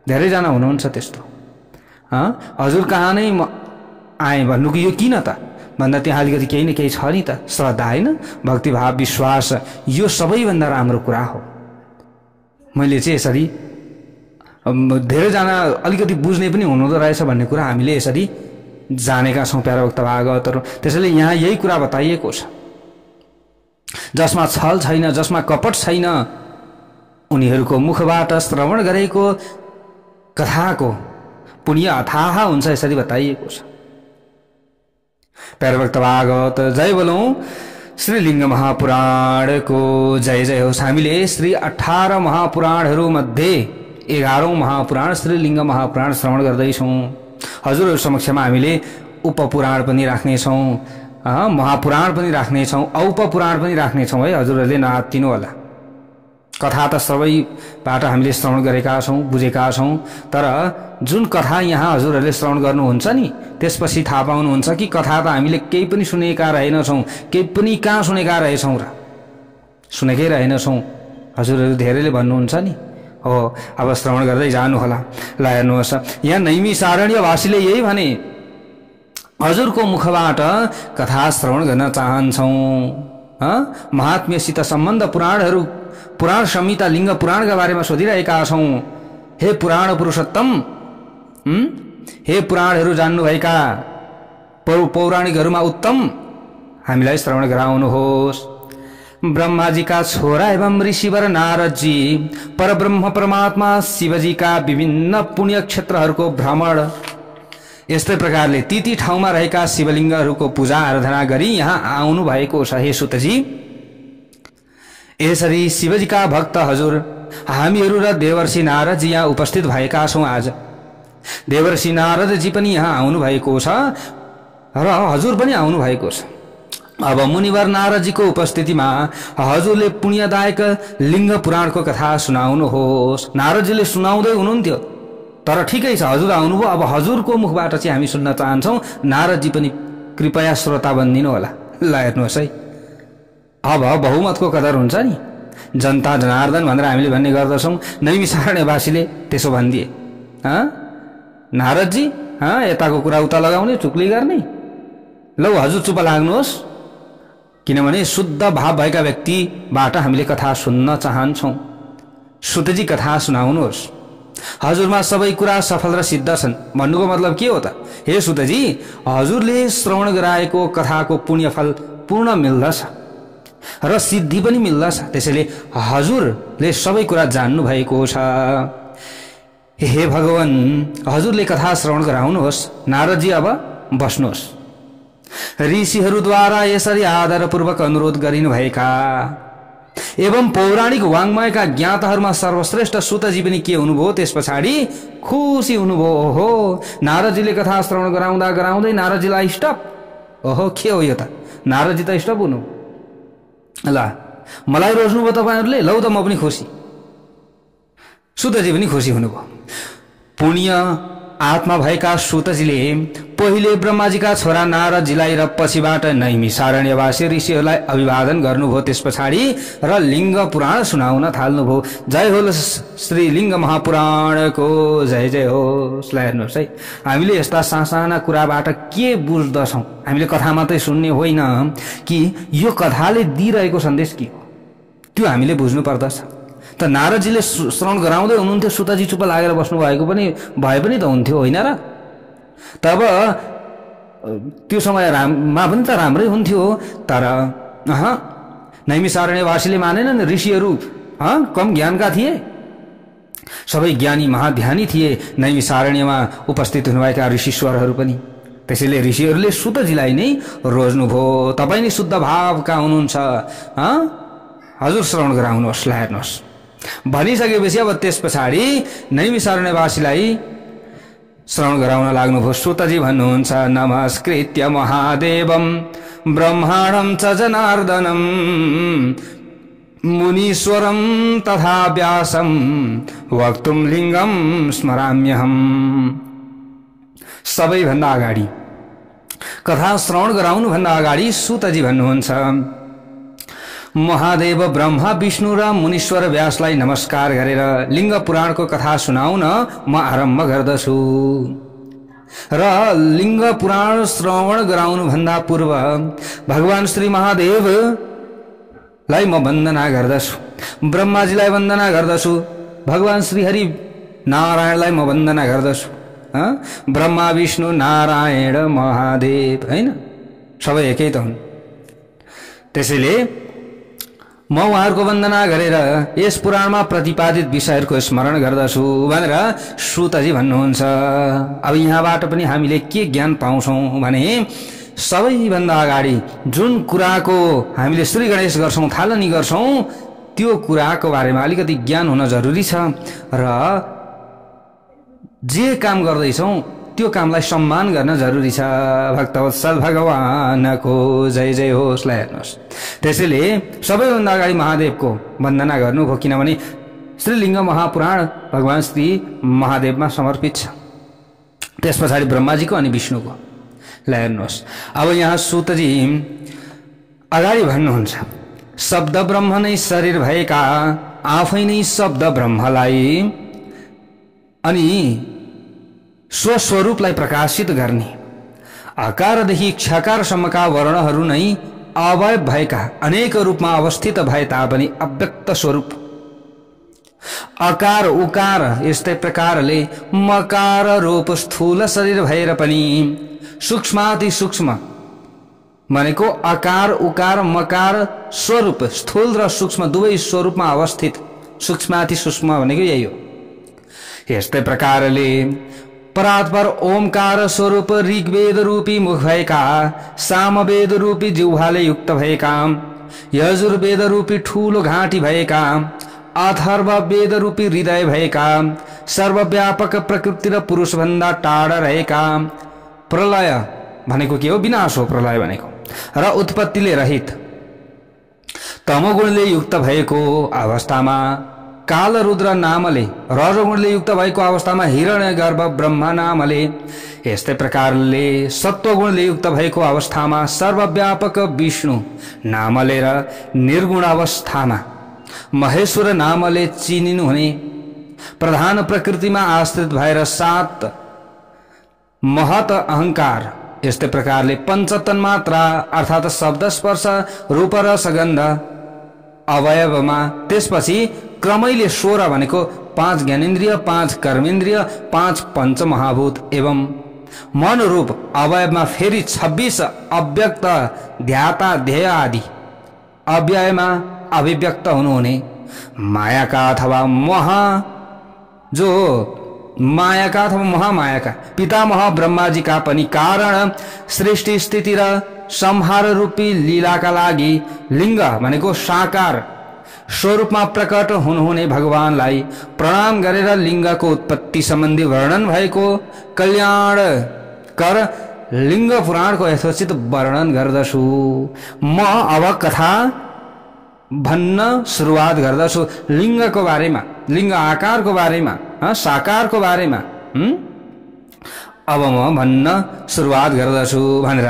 Speaker 1: धेरैजना हुनुहुन्छ त्यस्तो, हजुर कहाँ नै म आएँ भन्नुको यो किन त भन्दा त्यहाँ अलिकति केही न केही छ नि त, श्रद्धा होइन, भक्तिभाव विश्वास, यो सबैभन्दा राम्रो कुरा हो। मैले चाहिँ यसरी धेरैजना अलिकति बुझ्ने पनि हुनुहुँदो रहेछ भन्ने कुरा हामीले यसरी जानेका छौँ प्यारभक्त भागवतहरू। त्यसैले यहाँ यही कुरा बताइएको छ, जसमा छल छैन, जसमा कपट छैन, उनीहरूको मुखबाट श्रवण गरेको कथाको पुण्य अथाह हुन्छ, यसरी बताइएको छ। प्यारभक्त भागवत जय बोलौं श्रीलिङ्ग महापुराणको जय जय होस्। हामीले श्री 18 महापुराणहरू मध्ये 11औं महापुराण श्रीलिङ्ग महापुराण श्रवण गर्दैछौँ। हजुरहरू समक्षमा हामीले उपपुराण पनि राख्नेछौँ, महापुराण पनि राख्नेछौँ, औपपुराण पनि राख्नेछौँ है। हजुरहरूले नआत्तिनु होला, कथा त सबैबाट हामीले श्रवण गरेका छौँ, बुझेका छौँ, तर जुन कथा यहाँ हजुरहरूले श्रवण गर्नुहुन्छ नि त्यसपछि थाहा पाउनुहुन्छ कि कथा त हामीले केही पनि सुनेका रहेनछौँ, केही पनि कहाँ सुनेका रहेछौँ र, सुनेकै रहेनछौँ। हजुरहरू धेरैले भन्नुहुन्छ नि हो, अब श्रवण गर्दै जानु होला। ल हेर्नुहोस् यहाँ नैमिषारण्यवासीले यही भने, हजुरको मुखबाट कथा श्रवण गर्न चाहन्छौँ। महात्म्यसित सम्बन्ध पुराणहरू, पुराण संहिता लिङ्ग पुराणका बारेमा सोधिरहेका छौँ। हे पुराण पुरुषोत्तम, हे पुराणहरू जान्नुभएका पौराणिकहरूमा उत्तम, हामीलाई श्रवण गराउनुहोस्। ब्रह्माजीका छोरा एवं ऋषिवर नारदजी परब्रह्म परमात्मा शिवजीका विभिन्न पुण्य क्षेत्रहरूको भ्रमण यस्तै प्रकारले ती ठाउँमा रहेका शिवलिङ्गहरूको पूजा आराधना गरी यहाँ आउनु भएको छ। हे सुतजी, यसरी शिवजीका भक्त हजुर हामीहरू र देवर्षि नारदजी यहाँ उपस्थित भएका छौं। आज देवर्षि नारदजी पनि यहाँ आउनु भएको छ र हजुर पनि आउनु भएको छ। अब मुनिवर नारदजीको उपस्थितिमा हजुरले पुण्यदायक लिङ्ग पुराणको कथा सुनाउनुहोस्। नारदजीले सुनाउँदै हुनुहुन्थ्यो, तर ठिकै छ, हजुर आउनुभयो। अब हजुरको मुखबाट चाहिँ हामी सुन्न चाहन्छौं। नारदजी पनि कृपया श्रोता बनिदिनु होला। ल हेर्नुहोस् है, अब बहुमतको कदर हुन्छ नि, जनता जनार्दन भनेर हामीले भन्ने गर्दछौं। नैमिषारण्यवासीले त्यसो भनिदिए, नारदजी यताको कुरा उता लगाउने, चुक्ली गर्ने, लौ हजुर चुप लाग्नुहोस्, किनभने शुद्ध भाव भएका व्यक्तिबाट हामीले कथा सुन्न चाहन्छौं। सुतजी कथा सुनाउनुहोस्। हजुरमा सबै कुरा सफल र सिद्ध छन्। भन्नुको मतलब के हो त? हे सुतजी, हजुरले श्रवण गराएको कथाको पुण्यफल पूर्ण मिल्दछ र सिद्धि पनि मिल्दछ। त्यसैले हजुरले सबै कुरा जान्नु भएको छ। हे भगवान, हजुरले कथा श्रवण गराउनुहोस्। नारदजी अब बस्नुहोस्। ऋषिहरूद्वारा यसरी आदरपूर्वक अनुरोध गरिनुभएका एवं पौराणिक वाङ्मयका ज्ञाताहरूमा सर्वश्रेष्ठ सुतजी पनि के हुनुभयो? त्यस पछाडि खुसी हुनुभयो। ओहो, नारदजीले कथा श्रवण गराउँदा गराउँदै नारदजीलाई स्टप। ओहो, के हो यो त? नारदजी त स्टप हुनु। ल मलाई रोज्नुभयो तपाईहरुले, लौ त म पनि खुसी। सुतजी पनि खुसी हुनुभयो। पुण्य आत्मा भएका सुतजीले पहिले ब्रह्माजीका छोरा नारदजीलाई र पछिबाट नैमिषारण्यवासी ऋषिहरूलाई अभिवादन गर्नुभयो। त्यस पछाडि र लिङ्ग पुराण सुनाउन थाल्नुभयो। जय हो श्री लिङ्ग महापुराणको जय जय होस्। हेर्नुहोस् है, हामीले यस्ता साना कुराबाट के बुझ्दछौँ? हामीले कथा मात्रै सुन्ने होइन कि यो कथाले दिइरहेको सन्देश के हो, त्यो हामीले बुझ्नु पर्दछ। त नारदजीले श्रवण गराउँदै हुनुहुन्थ्यो, सुतजी चुप लागेर बस्नु भएको पनि भए पनि त हुन्थ्यो, होइन र? तब त्यो समयमा पनि त राम्रै हुन्थ्यो। तर नैमिषारण्यवासीले मानेनन्। ऋषिहरू कम ज्ञानका थिए, सबै ज्ञानी महाध्यानी थिए नैमिषारण्यमा उपस्थित हुनुभएका ऋषिश्वरहरू पनि। त्यसैले ऋषिहरूले सुतजीलाई नै रोज्नुभयो। तपाईँ नै शुद्ध भावका हुनुहुन्छ, हजुर श्रवण गराउनुहोस्। हेर्नुहोस्, भनिसकेपछि अब त्यस पछाडि नैमिषारण्यवासीलाई श्रवण गराउन लाग्नुभयो। सुतजी भन्नुहुन्छ, नमस्कृत्य महादेवं ब्रह्माणं च जनार्दनं मुनीश्वरं तथा व्यासं वक्तुं लिङ्गं स्मराम्यहम्। सबैभन्दा अगाडि कथा श्रवण गराउनु भन्दा अगाडि सुतजी भन्नुहुन्छ, महादेव ब्रह्मा विष्णु र मुनीश्वर व्यासलाई नमस्कार गरेर लिङ्ग पुराणको कथा सुनाउन म आरम्भ गर्दछु। र लिङ्ग पुराण श्रवण गराउनु भन्दा पूर्व भगवान श्री महादेवलाई म वन्दना गर्दछु, ब्रह्माजीलाई वन्दना गर्दछु, भगवान श्री हरि नारायणलाई म वन्दना गर्दछु। ब्रह्मा विष्णु नारायण महादेव, होइन? सबै एकै त हुन्। त्यसैले म उहाँहरूको वन्दना गरेर यस पुराणमा प्रतिपादित विषयहरूको स्मरण गर्दछु भनेर सुतजी भन्नुहुन्छ। अब यहाँबाट पनि हामीले के ज्ञान पाउँछौँ भने, सबैभन्दा अगाडि जुन कुराको हामीले श्री गणेश गर्छौँ, थालनी गर्छौँ, त्यो कुराको बारेमा अलिकति ज्ञान हुन जरुरी छ। र जे काम गर्दैछौँ त्यो कामलाई सम्मान गर्न जरुरी छ। भक्तवत्सल भगवानको जय जय होस्। हेर्नुहोस्, त्यसैले सबैभन्दा अगाडि महादेवको वन्दना गर्नुभयो, किनभने श्रीलिङ्ग महापुराण भगवान श्री महादेवमा समर्पित छ। त्यस पछाडि ब्रह्माजीको अनि विष्णुको। हेर्नुहोस्, अब यहाँ सुतजी अगाडि भन्नुहुन्छ, शब्द ब्रह्म नै शरीर भएका आफै नै शब्द ब्रह्मलाई अनि स्वस्वरूपलाई प्रकाशित गर्ने, आकारदेखि क्षकारसम्मका वर्णहरू नै अवयव भएका अनेक रूपमा अवस्थित भए तापनि अव्यक्त स्वरूप अकार उकार यस्तै प्रकारले मकार रूप स्थूल शरीर भएर पनि सूक्ष्माति सूक्ष्म भनेको अकार उकार मकार स्वरूप स्थूल र सूक्ष्म दुवै स्वरूपमा अवस्थित सूक्ष्माति सूक्ष्म भनेको यही हो। यस्तै प्रकारले परात्पर ओमकार स्वरूप ऋग्वेद रूपी मुख भएका, सामवेद रूपी जिह्वाले युक्त भएका, यजुर्वेद रूपी ठूलो घाँटी भएका, अथर्व वेद रूपी हृदय भएका, सर्वव्यापक प्रकृति र पुरुष भन्दा टाढा रहेका, प्रलय भनेको के हो? विनाश हो प्रलय भनेको, र उत्पत्तिले रहित तमोगुणले युक्त भएको अवस्थामा, काल रुद्र नामले रजोगुणले युक्त भएको अवस्थामा हिरण्यगर्भ ब्रह्मा नामले, यस्तै प्रकारले सत्वगुणले युक्त भएको अवस्थामा सर्वव्यापक विष्णु नामले र निर्गुण अवस्थामा महेश्वर नामले चिनिनु हुने, प्रधान प्रकृतिमा आश्रित भएर 7 महत अहंकार, यस्तै प्रकारले पञ्चतन्मात्रा अर्थात शब्द स्पर्श रूप रस गन्ध अवयवमा, त्यसपछि क्रमैले 16 भनेको 5 ज्ञानेन्द्रिय, 5 कर्मेन्द्रिय, 5 पञ्चमहाभूत एवं मन रूप अवयवमा फेरि 26 अव्यक्त ध्याता ध्येय आदि अव्ययमा अभिव्यक्त हुनुहुने मायाका अथवा मायाका अथवा महामायाका पितामह ब्रह्माजीका पनि कारण सृष्टि स्थिति र संहार रूपी लीलाका लागि लिंग भनेको साकार स्वरूपमा प्रकट हुनुहुने भगवानलाई प्रणाम गरेर लिंगको उत्पत्ति सम्बन्धी वर्णन भएको कल्याणकर लिंग पुराणको यथोचित वर्णन गर्दछु। म अब कथा भन्न सुरुवात गर्दछु लिंगको बारेमा, लिंग आकारको बारेमा, साकारको बारेमा। अब म भन्न सुरुवात गर्दछु भनेर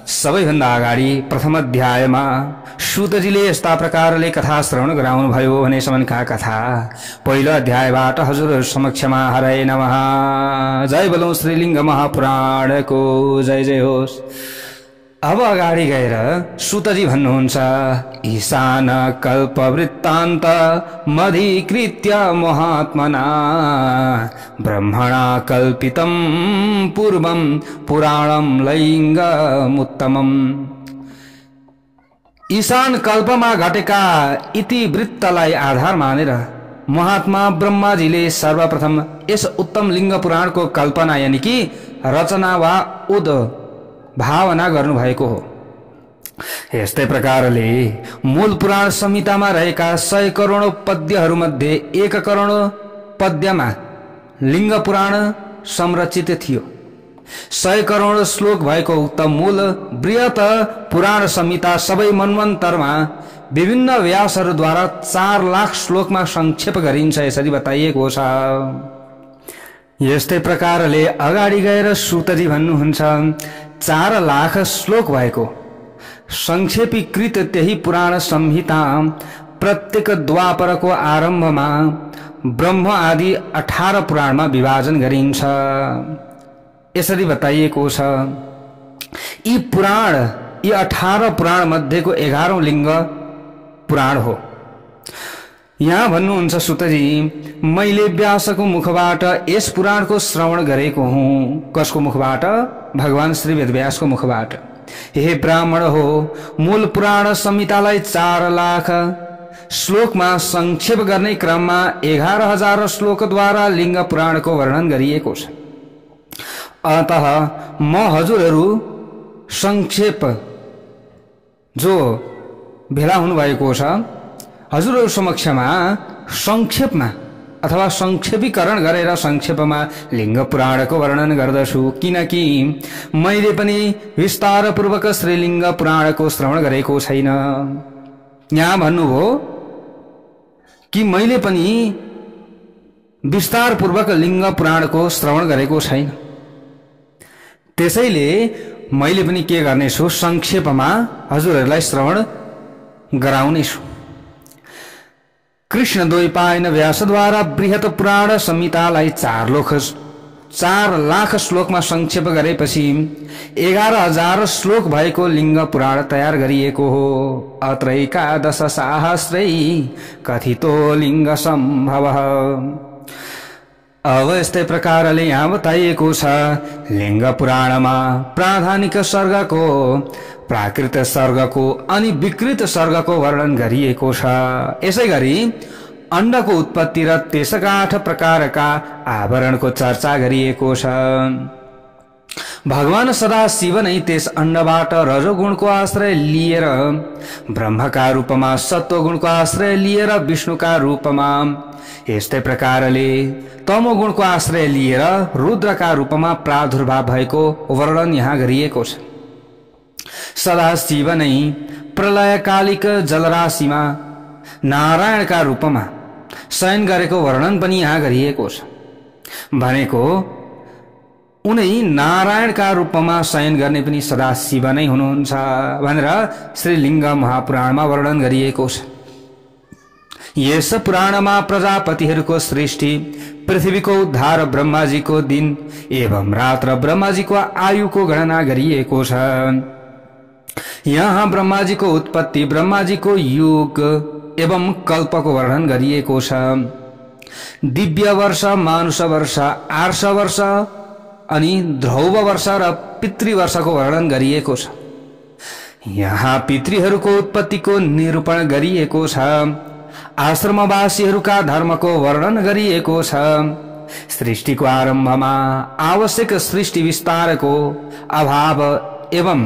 Speaker 1: सबैभन्दा अगाडि प्रथम अध्यायमा सूतजीले यस्ता प्रकारले कथा श्रवण गराउनु भयो भनेसम्मका कथा पहिलो अध्यायबाट हजुरहरु समक्षमा हरे नमः। जय बोलौं श्रीलिंग महापुराणको जय जय होस्। अब अगाडि गएर सूतजी भन्नुहुन्छ, ईशान कल्प वृत्तान्त मधीकृत्य महात्मना ब्रह्मणा कल्पितं पूर्वं पुराणं लिंगमुत्तमम्। ईशान कल्पमा घटेका इतिवृत्तलाई आधार मानेर महात्मा ब्रह्माजीले सर्वप्रथम यस उत्तम लिंग पुराणको कल्पना यानी कि रचना वा भावना गर्नुभएको हो। यस्तै प्रकारले मूल पुराण संहितामा रहेका 100 करोड पद्यहरूमध्ये 1 करोड पद्यमा लिंग पुराण संरचित थियो। 100 करोड श्लोक भएको उक्त मूल बृहत पुराण संहिता सबै मन्वन्तरमा विभिन्न व्यासहरूद्वारा 4 लाख श्लोकमा संक्षेप गरिन्छ यसरी बताइएको छ। यस्तै प्रकारले अगाडि गएर सूतजी भन्नुहुन्छ, 4 लाख श्लोक भएको संक्षेपीकृत त्यही पुराण संहिता प्रत्येक द्वापरको आरम्भमा ब्रह्म आदि 18 पुराणमा विभाजन गरिन्छ यसरी बताइएको छ। यी 18 पुराण मध्येको 11औं लिंग पुराण हो। यहाँ भन्नुहुन्छ सूतजी, मैले व्यासको मुखबाट यस पुराणको श्रवण गरेको हुँ। कसको मुखबाट? भगवान श्री वेदव्यासको मुखबाट। हे ब्राह्मण हो, मूल पुराण संहितालाई 4 लाख श्लोकमा संक्षेप गर्ने क्रममा 11,000 श्लोकद्वारा लिंग पुराणको वर्णन गरिएको छ। अतः म हजुरहरू संक्षेप जो भेला हुनुभएको छ हजुरहरू समक्षमा संक्षेपमा अथवा संक्षेपीकरण गरेर संक्षेपमा लिंग पुराणको वर्णन गर्दछु, किनकि मैले पनि विस्तार पूर्वक श्रीलिंग पुराणको श्रवण गरेको छैन। यहाँ भन्नुभयो कि मैले पनि विस्तार पूर्वक लिंग पुराणको श्रवण गरेको छैन, त्यसैले मैले पनि के गर्नेछु, संक्षेपमा हजुरहरूलाई श्रवण गराउनेछु। कृष्ण द्वैपायन व्यासद्वारा बृहत पुराण संहितालाई 4 लाख श्लोकमा संक्षेप गरेपछि 11,000 श्लोक भएको लिंग पुराण तयार गरिएको हो। अत्रैकादश सहस्रै कथितो लिंग सम्भवः। अब यस्तै प्रकारले यहाँ बताइएको छ, लिंग पुराणमा प्राधानिक सर्गको, प्राकृत सर्गको अनि विकृत सर्गको वर्णन गरिएको छ। यसै गरी अण्डको उत्पत्ति र त्यसका 8 प्रकारका आवरणको चर्चा गरिएको छ। भगवान सदाशिव नै त्यस अण्डबाट रजोगुणको आश्रय लिएर ब्रह्मका रूपमा, सत्वगुणको आश्रय लिएर विष्णुका रूपमा, यस्तै प्रकारले तमोगुणको आश्रय लिएर रुद्रका रूपमा प्रादुर्भाव भएको वर्णन यहाँ गरिएको छ। सदाशिव नै प्रलयकालिक जलराशिमा नारायणका रूपमा शयन गरेको वर्णन पनि यहाँ गरिएको छ। भनेको उनै नारायणका रूपमा शयन गर्ने पनि सदाशिव नै हुनुहुन्छ भनेर श्रीलिङ्ग महापुराणमा वर्णन गरिएको छ। यस पुराणमा प्रजापतिहरूको सृष्टि, पृथ्वीको उद्धार, ब्रह्माजीको दिन एवं रात र ब्रह्माजीको आयुको गणना गरिएको छ। यहाँ ब्रह्माजीको उत्पत्ति, ब्रह्माजीको युग एवं कल्पको वर्णन गरिएको छ। दिव्य वर्ष, मानुष वर्ष, आर्ष वर्ष अनि ध्रुव वर्ष र पितृवर्षको वर्णन गरिएको छ। यहाँ पितृहरूको उत्पत्तिको निरूपण गरिएको छ। आश्रमवासीहरूका धर्मको वर्णन गरिएको छ। सृष्टिको आरम्भमा आवश्यक सृष्टि विस्तारको अभाव एवं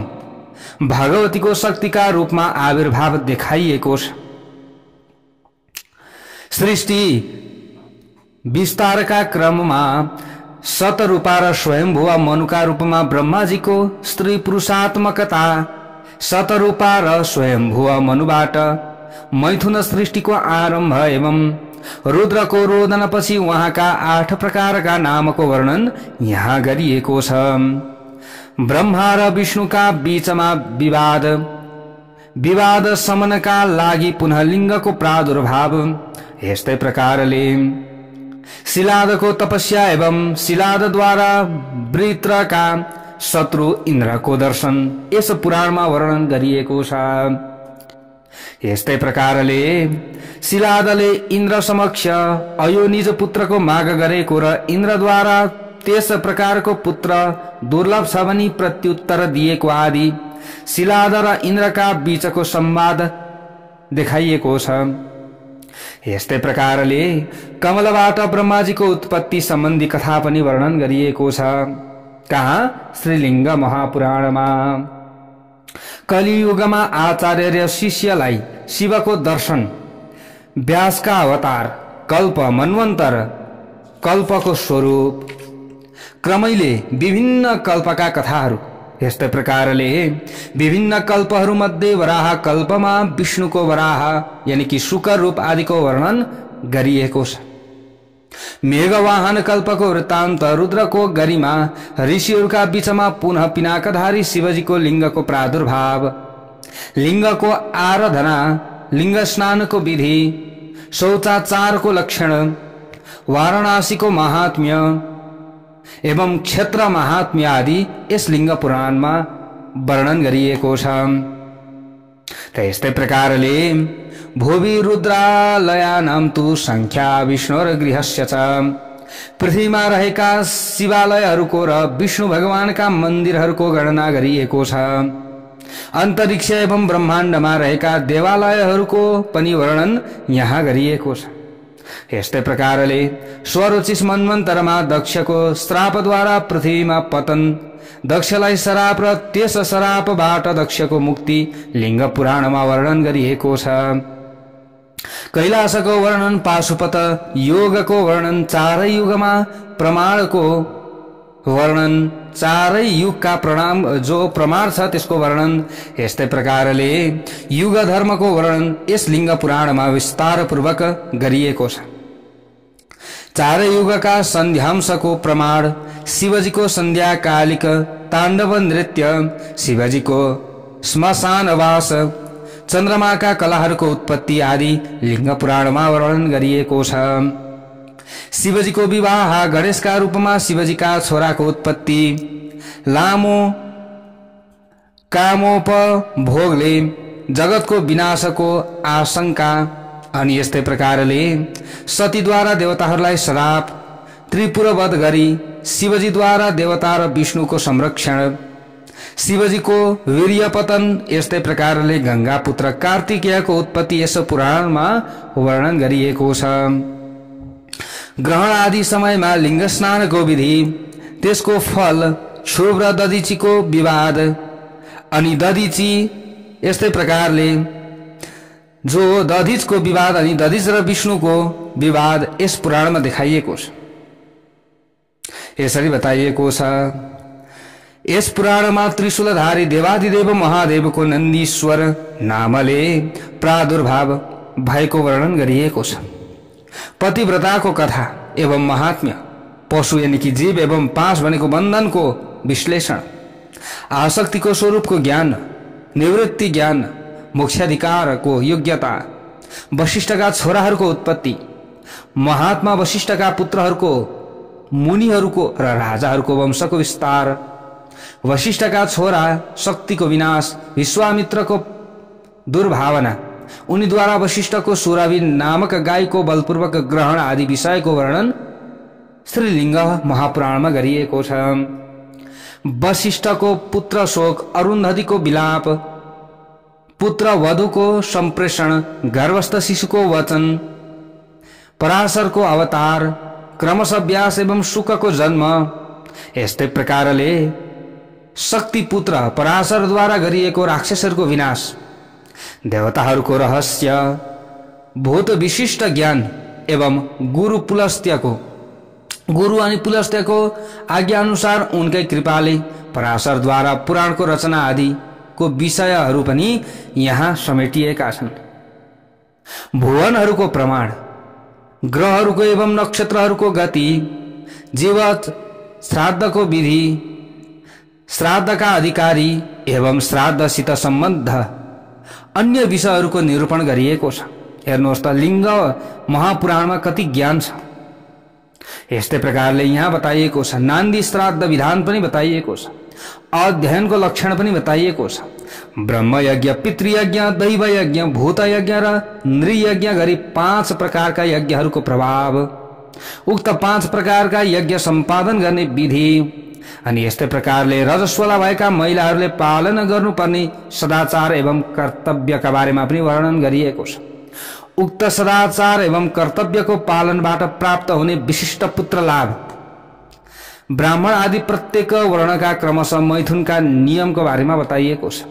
Speaker 1: भगवतीको शक्तिका रूपमा आविर्भाव देखाइएको छ। सृष्टि विस्तारका क्रममा शतरूपा र स्वयंभुवा मनुका रूपमा ब्रह्माजीको स्त्री पुरुषात्मकता, शतरूपा र स्वयंभुवा मनुबाट मैथुन सृष्टिको आरम्भ एवं रुद्रको रोदनपछि उहाँका 8 प्रकारका नामको वर्णन यहाँ गरिएको छ। ब्रह्मा र विष्णुका बीचमा विवाद शमनका लागि पुनः लिङ्गको प्रादुर्भाव, यस्तै प्रकारले शिलादको तपस्या एवं शिलादद्वारा वृत्रका शत्रु इन्द्रको दर्शन यस पुराणमा वर्णन गरिएको छ। यस्तै प्रकारले शिलादले इन्द्र समक्ष अयोनिज पुत्रको माग गरेको र इन्द्रद्वारा त्यस प्रकारको पुत्र दुर्लभ छ भनी प्रत्युत्तर दिएको आदि शिलाद र इन्द्रका बीचको संवाद देखाइएको छ। यस्तै प्रकारले कमलबाट ब्रह्माजीको उत्पत्ति सम्बन्धी कथा पनि वर्णन गरिएको छ। कहाँ? श्रीलिङ्ग महापुराणमा। कलियुगमा आचार्य र शिष्यलाई शिवको दर्शन, व्यासका अवतार, कल्प, मन्वन्तर, कल्पको स्वरूप, क्रमैले विभिन्न कल्पका कथाहरू, यस्तै प्रकारले विभिन्न कल्पहरू मध्ये वराह कल्पमा विष्णुको वराह यानी कि शुकर रूप आदिको वर्णन गरिएको छ। मेघवाहन कल्पको वृत्तान्त, रुद्रको गरिमा, ऋषिहरूका बीचमा पुनः पिनाकधारी शिवजीको लिङ्गको प्रादुर्भाव, लिङ्गको आराधना, लिङ्ग स्नानको विधि, शौचाचारको लक्षण, वाराणसीको महात्म्य एवं क्षेत्र महात्म्य आदि यस लिङ्ग पुराणमा वर्णन गरिएको छ। यस्तै प्रकारले भुवि रुद्रालयानां तु संख्या विष्णुर्गृहस्य च, पृथ्वीमा रहेका शिवालयहरूको र विष्णु भगवानका मन्दिरहरूको गणना गरिएको छ। अन्तरिक्ष एवं ब्रह्माण्डमा रहेका देवालयहरूको पनि वर्णन यहाँ गरिएको छ। यस्तै प्रकारले स्वरोचिस मन्वन्तरमा दक्षको श्रापद्वारा पृथ्वीमा पतन, दक्षलाई श्राप र त्यस श्रापबाट दक्षको मुक्ति लिङ्ग पुराणमा वर्णन गरिएको छ। कैलाशको वर्णन, पाशुपत योगको वर्णन, चारै युगमा प्रमाणको वर्णन, चारै युगका जो प्रमाण छ त्यसको वर्णन, यस्तै प्रकारले युग धर्मको वर्णन यस लिङ्ग पुराणमा विस्तारपूर्वक गरिएको छ। चारै युगका सन्ध्यांशको प्रमाण, शिवजीको सन्ध्याकालिक ताण्डव नृत्य, शिवजीको श्मशानवास, चन्द्रमाका कलाहरूको उत्पत्ति आदि लिङ्ग पुराणमा वर्णन गरिएको छ। शिवजीको विवाह, गणेशका रूपमा शिवजीका छोराको उत्पत्ति, लामो कामोपभोगले जगतको विनाशको आशंका, अनि यस्तै प्रकारले सतीद्वारा देवताहरूलाई श्राप, त्रिपुरवध गरी शिवजीद्वारा देवता र विष्णुको संरक्षण, शिवजीको वीर्य पतन यस्तै प्रकारले गंगा पुत्र कार्तिकेयको उत्पत्ति यस पुराणमा वर्णन गरिएको छ। ग्रहण आदि समयमा लिङ्ग स्नानको विधि, त्यसको फल, क्षोभ र दधिचीको विवाद अनि दधिची यस्तै प्रकारले जो दधिचको विवाद अनि दधिच र विष्णुको विवाद यस पुराणमा देखाइएको छ। यसरी बताइएको छ, यस पुराणमा त्रिशूलधारी देवादिदेव महादेवको नन्दीश्वर नामले प्रादुर्भाव भएको वर्णन गरिएको छ। पतिव्रताको कथा एवं महात्म्य, पशु यानी कि जीव एवं पाश भनेको बन्धनको विश्लेषण, आसक्तिको स्वरूपको ज्ञान, निवृत्ति ज्ञान, मोक्षाधिकारको योग्यता, वशिष्ठका छोराहरूको उत्पत्ति, महात्मा वशिष्ठका पुत्रहरूको, मुनिहरूको र राजाहरूको वंशको विस्तार, वशिष्ठका छोरा शक्तिको विनाश, विश्वामित्रको दुर्भावना, उनीद्वारा वशिष्ठको सुरभि नामक गाईको बलपूर्वक ग्रहण आदि विषयको वर्णन श्रीलिङ्ग महापुराणमा गरिएको छ। वशिष्ठको पुत्र शोक, अरुन्धतीको विलाप, पुत्र वधुको सम्प्रेषण, गर्भस्थ शिशुको वचन, पराशरको अवतार, क्रमशः व्यास एवं शुकको जन्म, यस्तै प्रकारले शक्ति पुत्र पराशरद्वारा गरिएको राक्षसहरूको विनाश, देवताहरूको रहस्य, भूत विशिष्ट ज्ञान एवं गुरु अनि पुलस्त्यको आज्ञा अनुसार उनकै कृपाले पराशरद्वारा पुराणको रचना आदिको विषयहरू पनि यहाँ समेटिएका छन्। भुवनहरूको प्रमाण, ग्रहहरूको एवं नक्षत्रहरूको गति, जीवत श्राद्धको विधि, श्राद्धका अधिकारी एवं श्राद्धसित सम्बद्ध अन्य विषयहरूको निरूपण गरिएको छ। हेर्नुहोस् त लिङ्ग महापुराणमा कति ज्ञान छ। यस्तै प्रकारले यहाँ बताइएको छ। नान्दी श्राद्ध विधान पनि बताइएको छ। अध्ययनको लक्षण पनि बताइएको छ। ब्रह्मयज्ञ, पितृयज्ञ, दैवयज्ञ, भूतयज्ञ र नृयज्ञ गरी 5 प्रकारका यज्ञहरूको प्रभाव, उक्त 5 प्रकारका यज्ञ सम्पादन गर्ने विधि अनि यस्तै प्रकारले रजस्वला भएका महिलाहरूले पालन गर्नुपर्ने सदाचार एवं कर्तव्यका बारेमा पनि वर्णन गरिएको छ। उक्त सदाचार एवं कर्तव्यको पालनबाट प्राप्त हुने विशिष्ट पुत्र लाभ, ब्राह्मण आदि प्रत्येक वर्णका क्रमशः मैथुनका नियमको बारेमा बताइएको छ।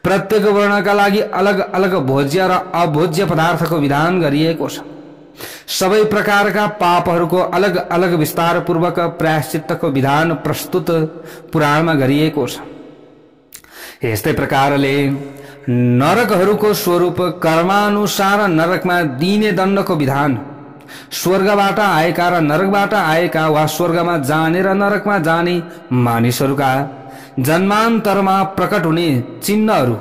Speaker 1: प्रत्येक वर्णका लागि अलग अलग भोज्य र अभोज्य पदार्थको विधान गरिएको छ। सबै प्रकारका पापहरूको अलग अलग विस्तार पूर्वक प्रायश्चित्तको विधान प्रस्तुत पुराणमा गरिएको छ। यस्तै प्रकारले नरकहरूको स्वरूप, कर्मानुसार नरकमा दिइने दण्डको विधान, स्वर्गबाट आएका र नरकबाट आएका वा स्वर्गमा जाने र नरकमा जाने मानिसहरूका जन्मान्तरमा प्रकट हुने चिन्हहरू,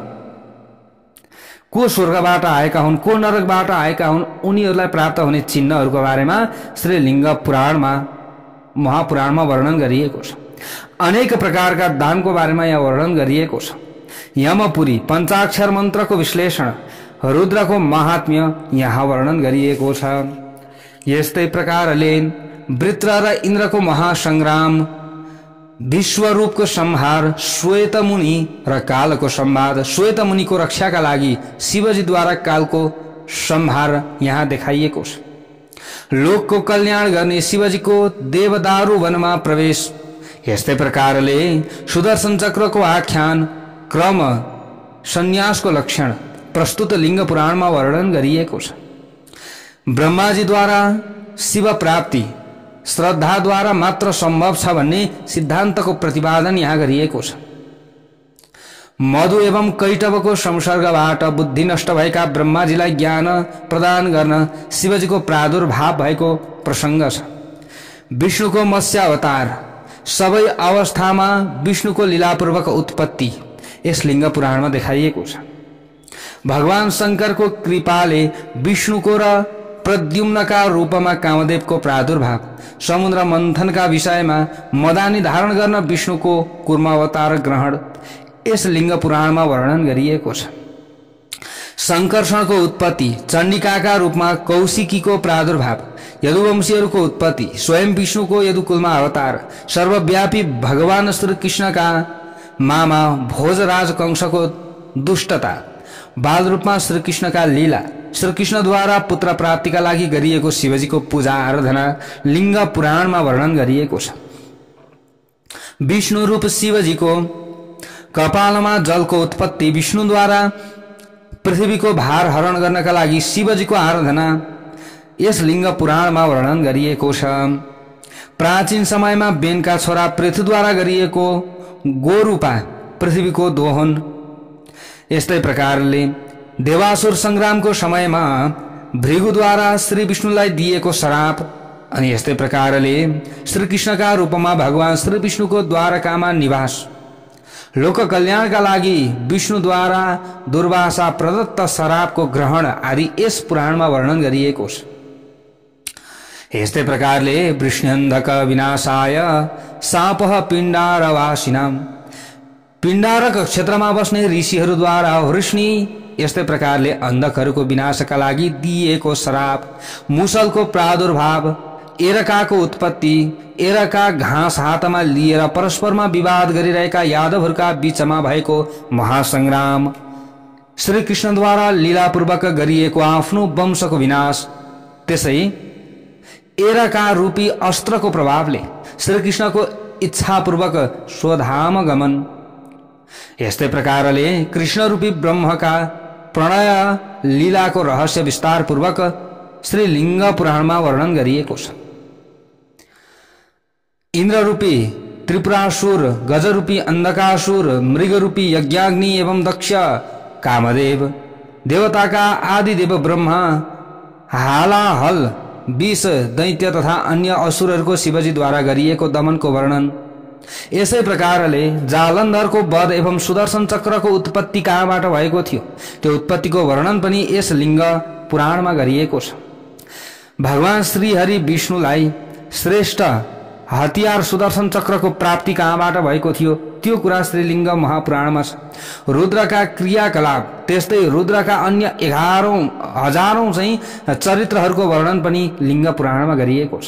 Speaker 1: को स्वर्गबाट आएका हुन्, को नरकबाट आएका हुन्, उनीहरूलाई प्राप्त हुने चिन्हहरूको बारेमा श्रीलिङ्ग पुराणमा महापुराणमा वर्णन गरिएको छ। अनेक प्रकारका दानको बारेमा यहाँ वर्णन गरिएको छ। यमपुरी, पञ्चाक्षर मन्त्रको विश्लेषण, रुद्रको महात्म्य यहाँ वर्णन गरिएको छ। यस्तै प्रकारले वृत्र र इन्द्रको महासंग्राम, विश्वरूपको संहार, श्वेत मुनि र कालको संवाद, श्वेत मुनिको रक्षाका लागि शिवजीद्वारा कालको संहार यहाँ देखाइएको छ। लोकको कल्याण गर्ने शिवजीको देवदारू वनमा प्रवेश, यस्तै प्रकारले सुदर्शन चक्रको आख्यान, क्रम, सन्यासको लक्षण प्रस्तुत लिङ्ग पुराणमा वर्णन गरिएको छ। ब्रह्माजीद्वारा शिव प्राप्ति श्रद्धाद्वारा मात्र सम्भव छ भन्ने सिद्धान्तको प्रतिपादन यहाँ गरिएको छ। मधु एवं कैटवको संसर्गबाट बुद्धि नष्ट भएका ब्रह्माजीलाई ज्ञान प्रदान गर्न शिवजीको प्रादुर्भाव भएको प्रसङ्ग छ। विष्णुको मत्स्य अवतार, सबै अवस्थामा विष्णुको लीलापूर्वक उत्पत्ति यस लिङ्ग पुराणमा देखाइएको छ। भगवान शङ्करको कृपाले विष्णुको र प्रद्युम्नका रूपमा कामदेवको प्रादुर्भाव, समुद्र मन्थनका विषयमा मदानी धारण गर्न विष्णुको कुर्मावतार ग्रहण यस लिङ्ग पुराणमा वर्णन गरिएको छ। संकर्षणको उत्पत्ति, चण्डिकाका रूपमा कौशिकीको प्रादुर्भाव, यदुवंशीहरूको उत्पत्ति, स्वयं विष्णुको यदुकुलमा अवतार, सर्वव्यापी भगवान श्री कृष्णका मामा भोजराज कंसको दुष्टता, बाल रूपमा श्रीकृष्णका लीला, श्रीकृष्णद्वारा पुत्र प्राप्तिका लागि गरिएको शिवजीको पूजा आराधना लिङ्ग पुराणमा वर्णन गरिएको छ। विष्णु रूप शिवजीको कपालमा जलको उत्पत्ति, विष्णुद्वारा पृथ्वीको भार हरण गर्नका लागि शिवजीको आराधना यस लिङ्ग पुराणमा वर्णन गरिएको छ। प्राचीन समयमा बेनका छोरा पृथ्वीद्वारा गरिएको गोरूपा पृथ्वीको दोहन। यस्तै प्रकारले देवासुर संग्रामको समयमा भृगुद्वारा श्री विष्णुलाई दिएको श्राप, अनि यस्तै प्रकारले श्रीकृष्णका रूपमा भगवान श्री विष्णुको द्वारकामा निवास, लोक कल्याणका लागि विष्णुद्वारा दुर्वासा प्रदत्त श्रापको ग्रहण आदि यस पुराणमा वर्णन गरिएको छ। यस्तै प्रकारले वृष्ण्यन्धक विनाशाय सापः पिण्डारवासिनाम, पिण्डारक क्षेत्रमा बस्ने ऋषिहरूद्वारा वृष्णि, यस्तै प्रकारले अन्धकहरूको विनाशका लागि दिएको श्राप, मुसलको प्रादुर्भाव, एरकाको उत्पत्ति, एरका घाँस हातमा लिएर परस्परमा विवाद गरिरहेका यादवहरूका बीचमा भएको महासंग्राम, श्रीकृष्णद्वारा लीलापूर्वक गरिएको आफ्नो वंशको विनाश, त्यसै एरका रूपी अस्त्रको प्रभावले श्रीकृष्णको इच्छापूर्वक स्वधाम गमन, यस्तै प्रकारले कृष्ण रूपी ब्रह्मका प्रणय लीलाको रहस्य विस्तार पूर्वक श्री लिङ्ग पुराणमा वर्णन गरिएको छ। इंद्र रूपी त्रिपुरासुर, गजरूपी अंधकासुर, मृगरूपी यज्ञाग्नि एवं दक्ष, कामदेव, देवताका आदिदेव ब्रह्मा, हालाहल, विष, दैत्य तथा अन्य असुरहरूको शिवजीद्वारा गरिएको दमनको वर्णन। यसै प्रकारले जालन्धरको वध एवं सुदर्शन चक्रको उत्पत्ति कहाँबाट भएको थियो त्यो उत्पत्तिको वर्णन पनि यस लिङ्ग पुराणमा गरिएको छ। भगवान श्री हरि विष्णुलाई श्रेष्ठ हतियार सुदर्शन चक्रको प्राप्ति कहाँबाट भएको थियो त्यो कुरा श्रीलिङ्ग महापुराणमा छ। रुद्रका क्रियाकलाप, त्यस्तै रुद्रका अन्य 11,000 चाहिँ चरित्रहरूको वर्णन पनि लिङ्ग पुराणमा गरिएको छ।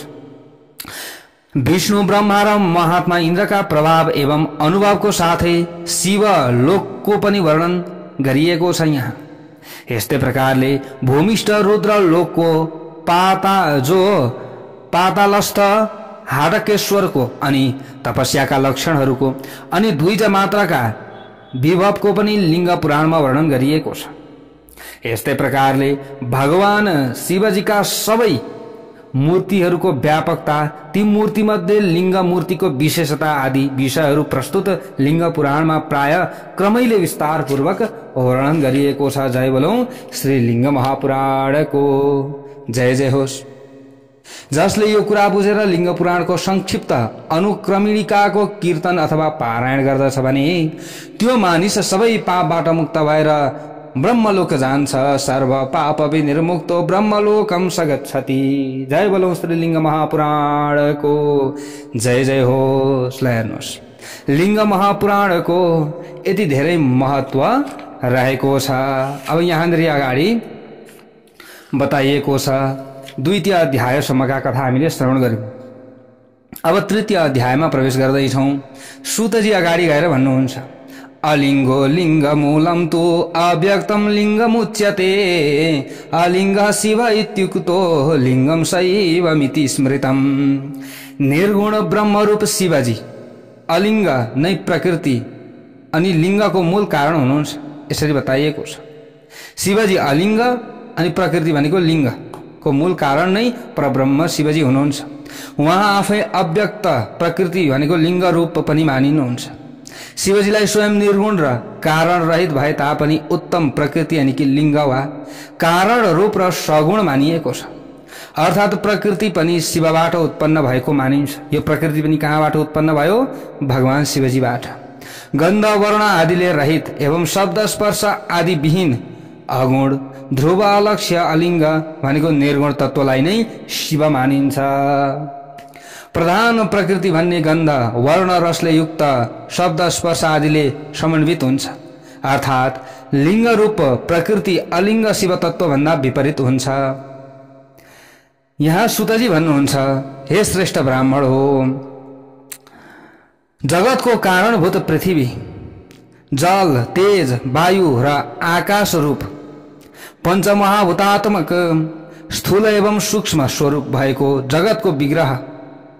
Speaker 1: विष्णु, ब्रह्मा र महात्मा इन्द्रका प्रभाव एवं अनुभवको साथै शिव लोकको पनि वर्णन गरिएको छ यहाँ। यस्तै प्रकारले भूमिष्ठ रुद्र लोकको पातालस्थ हाटकेश्वरको अनि तपस्याका लक्षणहरूको अनि द्विज मात्राका विभवको पनि लिङ्ग पुराणमा वर्णन गरिएको छ। यस्तै प्रकारले भगवान शिवजीका सबै मूर्तिहरूको व्यापकता, ती मूर्तिमध्ये लिङ्ग मूर्तिको विशेषता आदि विषयहरू प्रस्तुत लिङ्ग पुराणमा प्राय क्रमैले विस्तार पूर्वक वर्णन गरिएको छ। जय बोलौं श्री लिङ्ग महापुराणको जय जय होस्। जसले यो कुरा बुझेर लिङ्ग पुराणको संक्षिप्त अनुक्रमणिकाको कीर्तन अथवा पारायण गर्दछ भने त्यो मानिस सबै पापबाट मुक्त भएर ब्रह्मलोक जान्छ। सर्व पाप विनिर्मुक्तो ब्रह्मलोकम सगच्छति। जय बोलौं श्रीलिङ्ग महापुराणको जय जय होस्। ल हेर्नुहोस्, लिङ्ग महापुराणको यति धेरै महत्व रहेको छ। अब यहाँनिर अगाडि बताइएको छ 2 अध्यायसम्मका कथा हामीले श्रवण गर्यौं। अब 3 अध्यायमा प्रवेश गर्दैछौं। सूतजी अगाडि गएर भन्नुहुन्छ, अलिङ्गो लिङ्ग मूलम तु अव्यक्तम लिङ्गमुच्यते, अलिङ्ग शिव इत्युक्तो लिङ्गम शैवमिति स्मृतम। निर्गुण ब्रह्मरूप शिवजी अलिङ्ग नै प्रकृति अनि लिङ्गको मूल कारण हुनुहुन्छ, यसरी बताइएको छ। शिवजी अलिङ्ग अनि प्रकृति भनेको लिङ्गको मूल कारण नै परब्रह्म शिवजी हुनुहुन्छ। उहाँ आफै अव्यक्त प्रकृति भनेको लिङ्ग रूप पनि मानिनुहुन्छ। शिवजीलाई स्वयं निर्गुण र कारण रहित भए तापनि उत्तम प्रकृति यानि कि लिङ्ग वा कारण रूप र सगुण मानिएको छ। अर्थात् प्रकृति पनि शिवबाट उत्पन्न भएको मानिन्छ। यो प्रकृति पनि कहाँबाट उत्पन्न भयो? भगवान शिवजीबाट। गन्ध वर्ण आदिले रहित एवं शब्द स्पर्श आदि विहीन अगुण ध्रुव अलक्ष्य अलिङ्ग भनेको निर्गुण तत्त्वलाई नै शिव मानिन्छ। प्रधान प्रकृति भन्ने गन्ध वर्ण रसले युक्त शब्द स्पर्श आदिले समन्वित हुन्छ। अर्थात् लिङ्ग रूप प्रकृति अलिङ्ग शिव तत्त्व भन्दा विपरीत हुन्छ। यहाँ सुतजी भन्नुहुन्छ, हे श्रेष्ठ ब्राह्मण हो, जगतको कारणभूत पृथ्वी जल, तेज, वायु र आकाश रूप पञ्चमहाभूतात्मक स्थूल एवं सूक्ष्म स्वरूप भएको जगतको विग्रह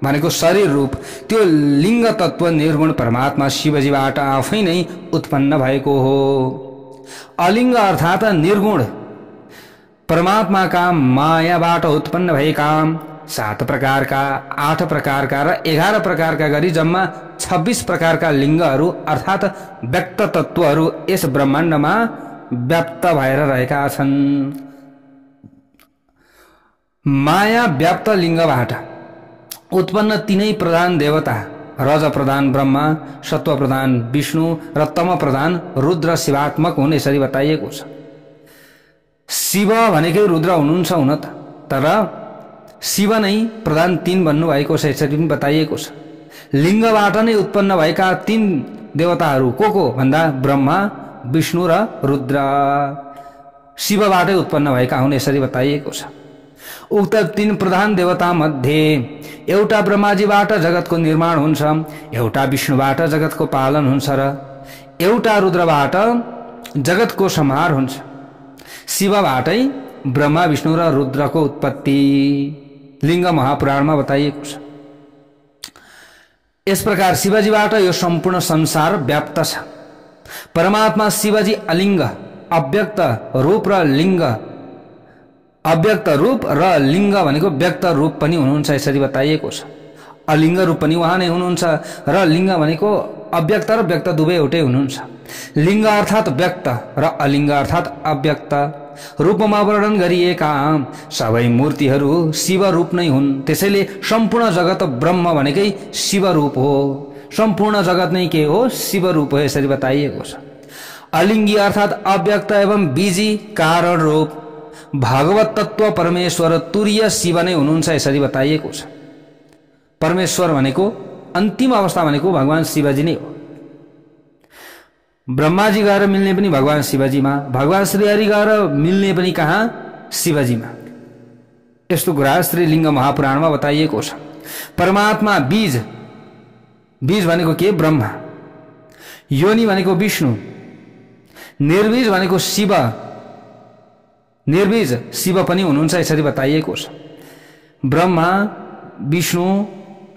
Speaker 1: भनेको शरीर रूप त्यो लिङ्ग तत्व निर्गुण परमात्मा शिवजीबाट आफै नै उत्पन्न भएको हो। अलिङ्ग अर्थात् निर्गुण परमात्माका मायाबाट उत्पन्न भएका 7 प्रकारका, 8 प्रकारका र 11 प्रकारका गरी जम्मा 26 प्रकारका लिङ्गहरू अर्थात् व्यक्त तत्वहरू यस ब्रह्माण्डमा व्याप्त भएर रहेका छन्। माया व्याप्त लिङ्गबाट उत्पन्न तीनै प्रधान देवता रज प्रधान ब्रह्मा, सत्व प्रधान विष्णु र तम प्रधान रुद्र शिवात्मक हुन् यसरी बताइएको छ। शिव भनेकै रुद्र हुनुहुन्छ हुन त, तर शिव नै प्रधान 3 भन्नुभएको छ यसरी पनि बताइएको छ। लिङ्गबाट नै उत्पन्न भएका 3 देवताहरू को भन्दा ब्रह्मा, विष्णु र रुद्र शिवबाटै उत्पन्न भएका हुन् यसरी बताइएको छ। उक्त 3 प्रधान देवता मध्ये एउटा ब्रह्माजीबाट जगतको निर्माण हुन्छ, एउटा विष्णुबाट जगतको पालन हुन्छ र एउटा रुद्रबाट जगतको संहार हुन्छ। शिवबाटै ब्रह्मा, विष्णु र रुद्रको उत्पत्ति लिङ्ग महापुराणमा बताइएको छ। यस प्रकार शिवजीबाट यो सम्पूर्ण संसार व्याप्त छ। परमात्मा शिवजी अलिङ्ग, अव्यक्त रूप र लिङ्ग, अव्यक्त रूप र लिङ्ग भनेको व्यक्त रूप पनि हुनुहुन्छ यसरी बताइएको छ। अलिङ्ग रूप पनि उहाँ नै हुनुहुन्छ र लिङ्ग भनेको अव्यक्त र व्यक्त दुवै एउटै हुनुहुन्छ। लिङ्ग अर्थात् व्यक्त र अलिङ्ग अर्थात् अव्यक्त रूपमा वर्णन गरिएका सबै मूर्तिहरू शिव रूप नै हुन्। त्यसैले सम्पूर्ण जगत ब्रह्म भनेकै शिव रूप हो। सम्पूर्ण जगत नै के हो? शिव रूप हो यसरी बताइएको छ। अलिङ्गी अर्थात् अव्यक्त एवं बीजी कारण रूप भगवत तत्व परमेश्वर तुरीय शिव नै हुनुहुन्छ यसरी बताइएको छ। परमेश्वर भनेको अन्तिम अवस्था भनेको भगवान शिवजी नै हो। ब्रह्माजी गएर मिल्ने पनि भगवान शिवजीमा, भगवान श्रीहरि गएर मिल्ने पनि कहाँ? शिवजीमा। यस्तो कुरा श्रीलिङ्ग महापुराणमा बताइएको छ। परमात्मा बीज, बीज भनेको के? ब्रह्मा। योनि भनेको विष्णु, निर्बीज भनेको शिव, निर्बीज शिव पनि हुनुहुन्छ यसरी बताइएको छ। ब्रह्मा, विष्णु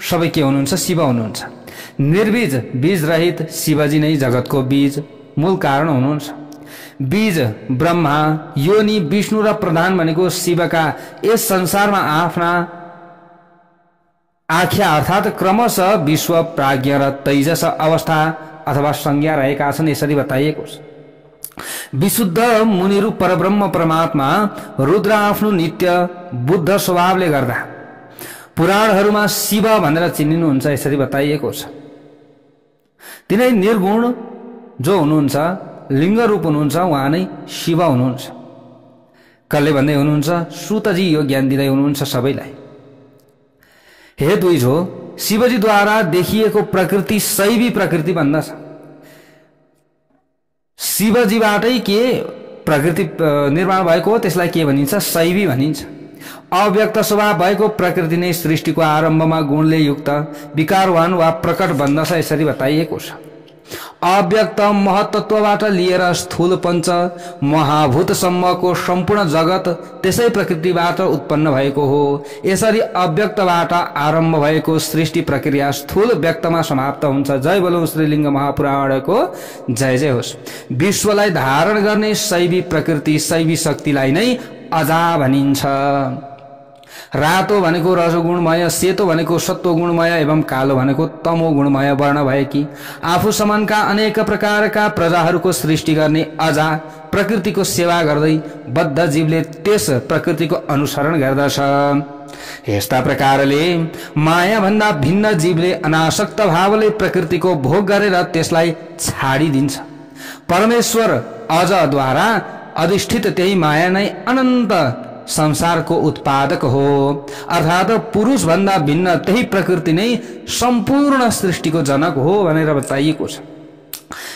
Speaker 1: सबै के हुनुहुन्छ? शिव हुनुहुन्छ। निर्बीज बीज रहित शिवजी नै जगतको बीज मूल कारण हुनुहुन्छ। बीज ब्रह्मा, योनि विष्णु र प्रधान भनेको शिवका यस संसारमा आफ्ना आख्या अर्थात् क्रमशः विश्व, प्राज्ञ र तैजस अवस्था अथवा संज्ञा रहेका छन् यसरी बताइएको छ। विशुद्ध मुनिरूप परब्रह्म परमात्मा रुद्र आफ्नो नित्य बुद्ध स्वभावले गर्दा पुराणहरूमा शिव भनेर चिनिनुहुन्छ यसरी बताइएको छ। तिनै निर्गुण जो हुनुहुन्छ, लिङ्ग रूप हुनुहुन्छ, उहाँ नै शिव हुनुहुन्छ। कसले भन्दै हुनुहुन्छ? सुतजी यो ज्ञान दिँदै हुनुहुन्छ सबैलाई। हे द्विजो, शिवजीद्वारा देखिएको प्रकृति शैवी प्रकृति भन्दछ। शिवजीबाटै के प्रकृति निर्माण भएको हो त्यसलाई के भनिन्छ? शैवी भनिन्छ। अव्यक्त स्वभाव भएको प्रकृति नै सृष्टिको आरम्भमा गुणले युक्त विकारवान वा प्रकट बन्दछ यसरी बताइएको छ। अव्यक्त महत्त्वबाट लिएर स्थूल पञ्च महाभूतसम्मको सम्पूर्ण जगत त्यसै प्रकृतिबाट उत्पन्न भएको हो। यसरी अव्यक्तबाट आरम्भ भएको सृष्टि प्रक्रिया स्थूल व्यक्तमा समाप्त हुन्छ। जय बोलौं श्रीलिङ्ग महापुराणको जय जय होस्। विश्वलाई धारण गर्ने शैवी प्रकृति, शैवी शक्तिलाई नै अजा भनिन्छ। रातो भनेको रजोगुणमय, सेतो भनेको सत्वगुणमय एवं कालो भनेको तमोगुणमय वर्ण भएकी आफू समानका अनेक प्रकारका प्रजाहरूको सृष्टि गर्ने अजा प्रकृतिको सेवा गर्दै बद्ध जीवले त्यस प्रकृतिको अनुसरण गर्दछ। यस्ता प्रकारले माया भन्दा भिन्न जीवले अनासक्त भावले प्रकृतिको भोग गरेर त्यसलाई छाडिदिन्छ। परमेश्वर अजद्वारा अधिष्ठित त्यही माया नै अनन्त संसारको उत्पादक हो। अर्थात् पुरुष भन्दा भिन्न त्यही प्रकृति नै सम्पूर्ण सृष्टिको जनक हो भनेर बताइएको छ।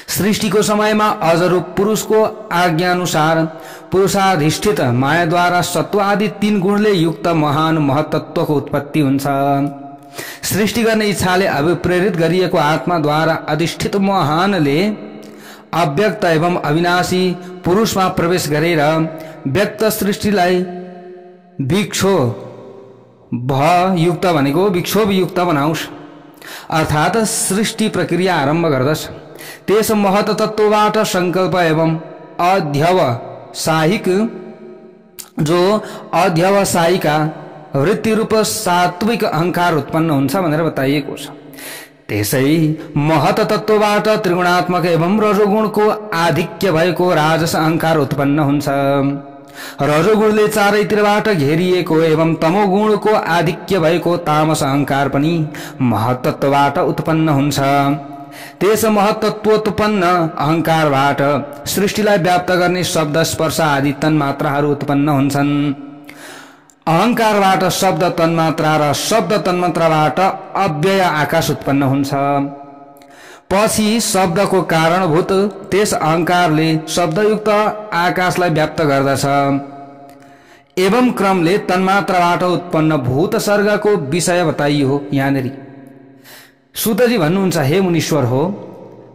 Speaker 1: सृष्टिको समयमा अजरूप पुरुषको आज्ञानुसार पुरुषाधिष्ठित मायाद्वारा सत्व आदि 3 गुणले युक्त महान महत्त्वको उत्पत्ति हुन्छ। सृष्टि गर्ने इच्छाले अभिप्रेरित गरिएको आत्माद्वारा अधिष्ठित महानले अव्यक्त एवं अविनाशी पुरुषमा प्रवेश गरेर व्यक्त सृष्टिलाई विक्षोभयुक्त भनेको विक्षोभयुक्त बनाउँछ, अर्थात् सृष्टि प्रक्रिया आरम्भ गर्दछ। त्यस महत तत्वबाट संकल्प एवं अध्यवसायिक जो अध्यवसायिका वृत्ति रूप सात्विक अहंकार उत्पन्न हुन्छ भनेर बताइएको छ। त्यसै महत तत्वबाट त्रिगुणात्मक एवं रजोगुणको आधिक्य भएको राजस अहंकार उत्पन्न हुन्छ। रजोगुणले चारैतिरबाट घेरिएको एवं तमोगुणको आधिक्य भएको तामस अहंकार पनि महत तत्वबाट उत्पन्न हुन्छ। त्यस महत तत्वोत्पन्न अहंकारबाट सृष्टिलाई व्याप्त गर्ने शब्द स्पर्श आदि तन्मात्राहरू उत्पन्न हुन्छन्। अहंकारबाट शब्द तन्मात्रा र शब्द तन्मात्राबाट अव्यय आकाश उत्पन्न हुन्छ। पछि शब्दको कारणभूत त्यस अहंकारले शब्दयुक्त आकाशलाई व्याप्त गर्दछ। एवं क्रमले तन्मात्राबाट उत्पन्न भूत सर्गको विषय बताइयो। यहाँनेरि सुतजी भन्नुहुन्छ, हे मुनीश्वर हो,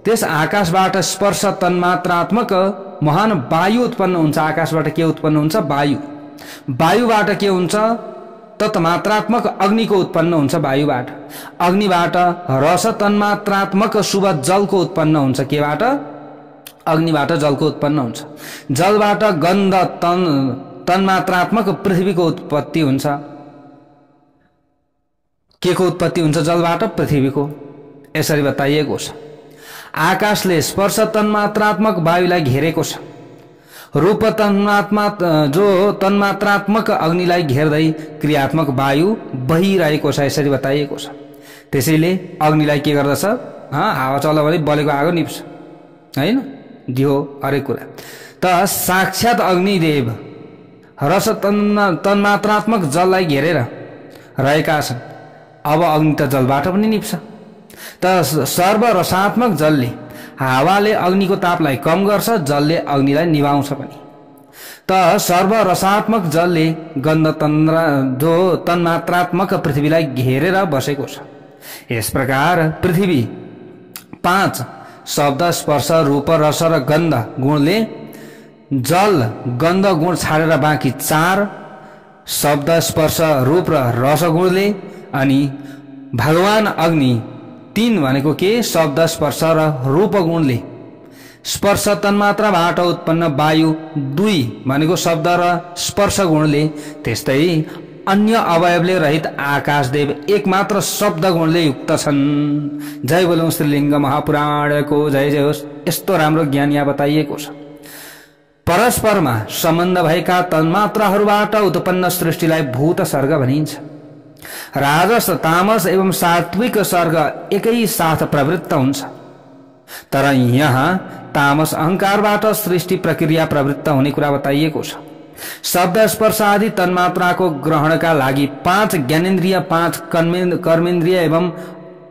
Speaker 1: त्यस आकाशबाट स्पर्श तन्मात्रात्मक महान वायु उत्पन्न हुन्छ। आकाशबाट के उत्पन्न हुन्छ? वायु। वायुबाट के हुन्छ? तत्मात्रात्मक अग्निको उत्पन्न हुन्छ। वायुबाट अग्निबाट रस तन्मात्रात्मक शुभ जलको उत्पन्न हुन्छ। केबाट? अग्निबाट जलको उत्पन्न हुन्छ। जलबाट गन्ध तन्मात्रात्मक पृथ्वीको उत्पत्ति हुन्छ। के को उत्पत्ति हुन्छ? जलबाट पृथ्वीको। यसरी बताइएको छ। आकाशले स्पर्श तन्मात्रात्मक वायुलाई घेरेको छ। रूप जो तन्मात्रात्मक अग्निलाई घेर्दै क्रियात्मक वायु बहिरहेको छ, यसरी बताइएको छ। त्यसैले अग्निलाई के गर्दछ? हावा चल्यो भने बलेको आगो निप्छ, हैन? दियो हरेक कुरा। त साक्षात अग्निदेव रस तन्मात्रात्मक जललाई घेरेर रहेका छन्। अब अग्नि त जलबाट पनि निप्छ। त सर्वरसात्मक जलले हावाले अग्निको तापलाई कम गर्छ, जलले अग्निलाई निभाउँछ पनि। त सर्वरसात्मक जलले गन्ध जो तन्मात्रात्मक पृथ्वीलाई घेरेर बसेको छ। यस प्रकार पृथ्वी 5 शब्द स्पर्श रूप रस र गन्ध गुणले, जल गन्ध गुण छाडेर बाँकी 4 शब्द स्पर्श रूप र रस गुणले, अनि भगवान अग्नि 3 भनेको के? शब्द स्पर्श र रूप गुणले। स्पर्श तन्मात्राबाट उत्पन्न वायु 2 भनेको शब्द र स्पर्श गुणले। त्यस्तै अन्य अवयवले रहित आकाशदेव एकमात्र शब्द गुणले युक्त छन्। जय बोलौं श्रीलिङ्ग महापुराणको जय जय होस्। यस्तो राम्रो ज्ञान यहाँ बताइएको छ। परस्परमा सम्बन्ध भएका तन्मात्राहरूबाट उत्पन्न सृष्टिलाई भूत सर्ग भनिन्छ। राजस तामस एवं सात्विक सर्ग एकै साथ प्रवृत्त हुन्छ। तर यहाँ तामस अहंकारबाट सृष्टि प्रक्रिया प्रवृत्त हुने कुरा बताइएको छ। शब्द स्पर्श आदि तन्मात्राको ग्रहणका लागि 5 ज्ञानेन्द्रिय, 5 कर्मेन्द्रिय एवं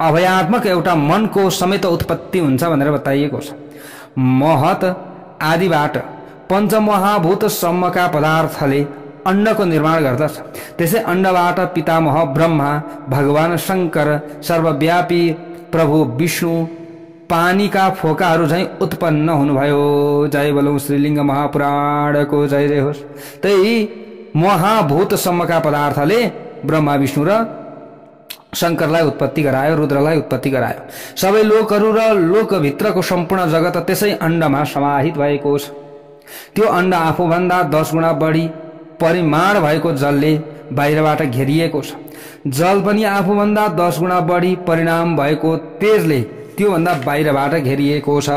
Speaker 1: अभयात्मक एउटा मनको समेत उत्पत्ति हुन्छ भनेर बताइएको छ। महत आदिबाट पञ्चमहाभूत सम्मका पदार्थले अण्डको निर्माण गर्दछ। त्यसै अण्डबाट पितामह ब्रह्मा, भगवान शंकर, सर्वव्यापी प्रभु विष्णु पानीका फोकाहरू झैं उत्पन्न हुनुभयो। जय बोलौं श्रीलिङ्ग महापुराणको जय जय होस्। त्यही महाभूत सम्मका पदार्थले ब्रह्मा विष्णु र शंकरलाई उत्पत्ति गरायो, रुद्रलाई उत्पत्ति गरायो। सबै लोकहरू र लोकभित्रको सम्पूर्ण जगत त्यसै अण्डमा समाहित भएको छ। त्यो अण्ड आफूभन्दा 10 गुणा बढी परिमाण भएको जलले बाहिरबाट घेरिएको छ। जल पनि आफूभन्दा 10 गुणा बढी परिणाम भएको तेजले त्योभन्दा बाहिरबाट घेरिएको छ।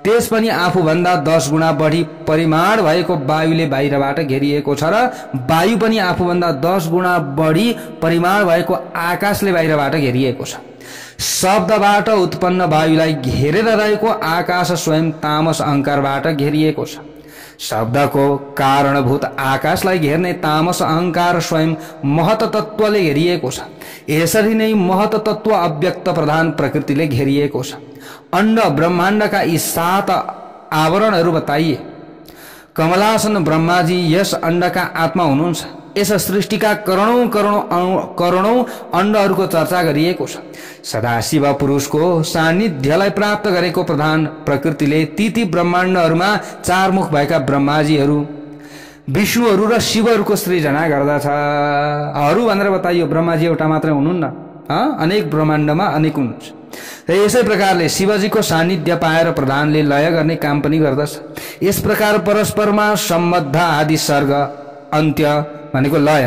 Speaker 1: तेज पनि आफूभन्दा 10 गुणा बढी परिमाण भएको वायुले बाहिरबाट घेरिएको छ र वायु पनि आफूभन्दा 10 गुणा बढी परिमाण भएको आकाशले बाहिरबाट घेरिएको छ। शब्दबाट उत्पन्न वायुलाई घेरेर रहेको आकाश स्वयं तामस अहंकारबाट घेरिएको छ। शब्दको कारणभूत आकाशलाई घेर्ने तामस अहंकार स्वयं महत तत्वले घेरिएको छ। यसरी नै महत तत्व अव्यक्त प्रधान प्रकृतिले घेरिएको छ। अण्ड ब्रह्माण्डका यी 7 आवरणहरू बताइए। कमलासन ब्रह्माजी यस अण्डका आत्मा हुनुहुन्छ। यस सृष्टिका करोडौं अण्डहरूको चर्चा गरिएको छ। सदाशिव पुरुषको सान्निध्यलाई प्राप्त गरेको प्रधान प्रकृतिले ती ब्रह्माण्डहरूमा चार मुख भएका ब्रह्माजीहरू, विष्णुहरू र शिवहरूको सृजना गर्दछ। अरू भनेर बताइयो, ब्रह्माजी एउटा मात्रै हुनुहुन्न, अनेक ब्रह्माण्डमा अनेक हुनुहुन्छ। र यसै प्रकारले शिवजीको सान्निध्य पाएर प्रधानले लय गर्ने काम पनि गर्दछ। यस प्रकार परस्परमा सम्बद्ध आदि सर्ग अन्त्य भनेको लय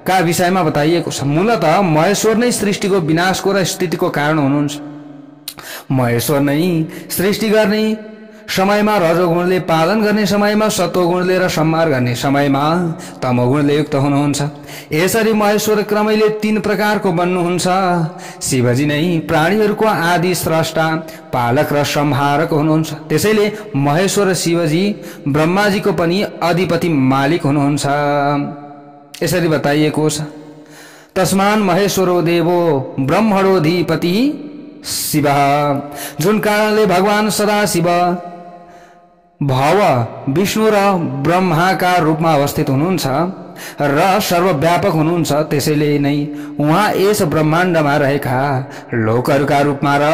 Speaker 1: का विषयमा बताइएको छ। मूलतः महेश्वर नै सृष्टिको विनाशको र स्थितिको कारण हुनुहुन्छ। महेश्वर नै सृष्टि गर्ने समयमा रजोगुणले पालन गर्ने समयमा सत्वगुणले र संहार गर्ने समयमा तमोगुणले युक्त हुनुहुन्छ। यसरी महेश्वर क्रमैले तीन प्रकारको बन्नुहुन्छ। शिवजी नै प्राणीहरूको आदि स्रष्टा, पालक र संहारक हुनुहुन्छ। त्यसैले महेश्वर शिवजी ब्रह्माजीको पनि अधिपति मालिक हुनुहुन्छ। यसरी बताइएको छ, तस्मान् महेश्वरो देवो ब्रह्मणोऽधिपति शिव, जुन कारणले भगवान सदाशिव भव विष्णु र ब्रह्माका रूपमा अवस्थित हुनुहुन्छ र सर्वव्यापक हुनुहुन्छ। त्यसैले नै उहाँ यस ब्रह्माण्डमा रहेका लोकहरूका रूपमा र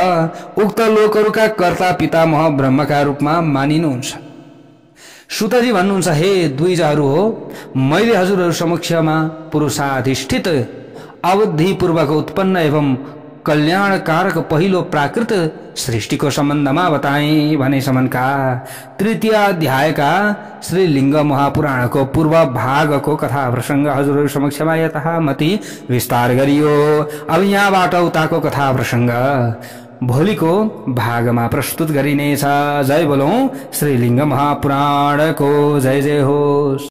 Speaker 1: उक्त लोकहरूका कर्ता पितामह ब्रह्मका रूपमा मानिनुहुन्छ। सुतजी भन्नुहुन्छ, हे द्विजहरू हो, मैले हजुरहरू समक्षमा पुरुषाधिष्ठित अवधिपूर्वक उत्पन्न एवं कल्याणकारक पहिलो प्राकृत सृष्टिको सम्बन्धमा बताएँ भनेसम्मका तृतीय अध्यायका श्रीलिङ्ग महापुराणको पूर्व भागको कथा प्रसङ्ग हजुरहरू समक्षमा यथामति विस्तार गरियो। अब यहाँबाट उताको कथा प्रसङ्ग भोलिको भागमा प्रस्तुत गरिनेछ। जय बोलौं श्रीलिङ्ग महापुराणको जय जय होस्।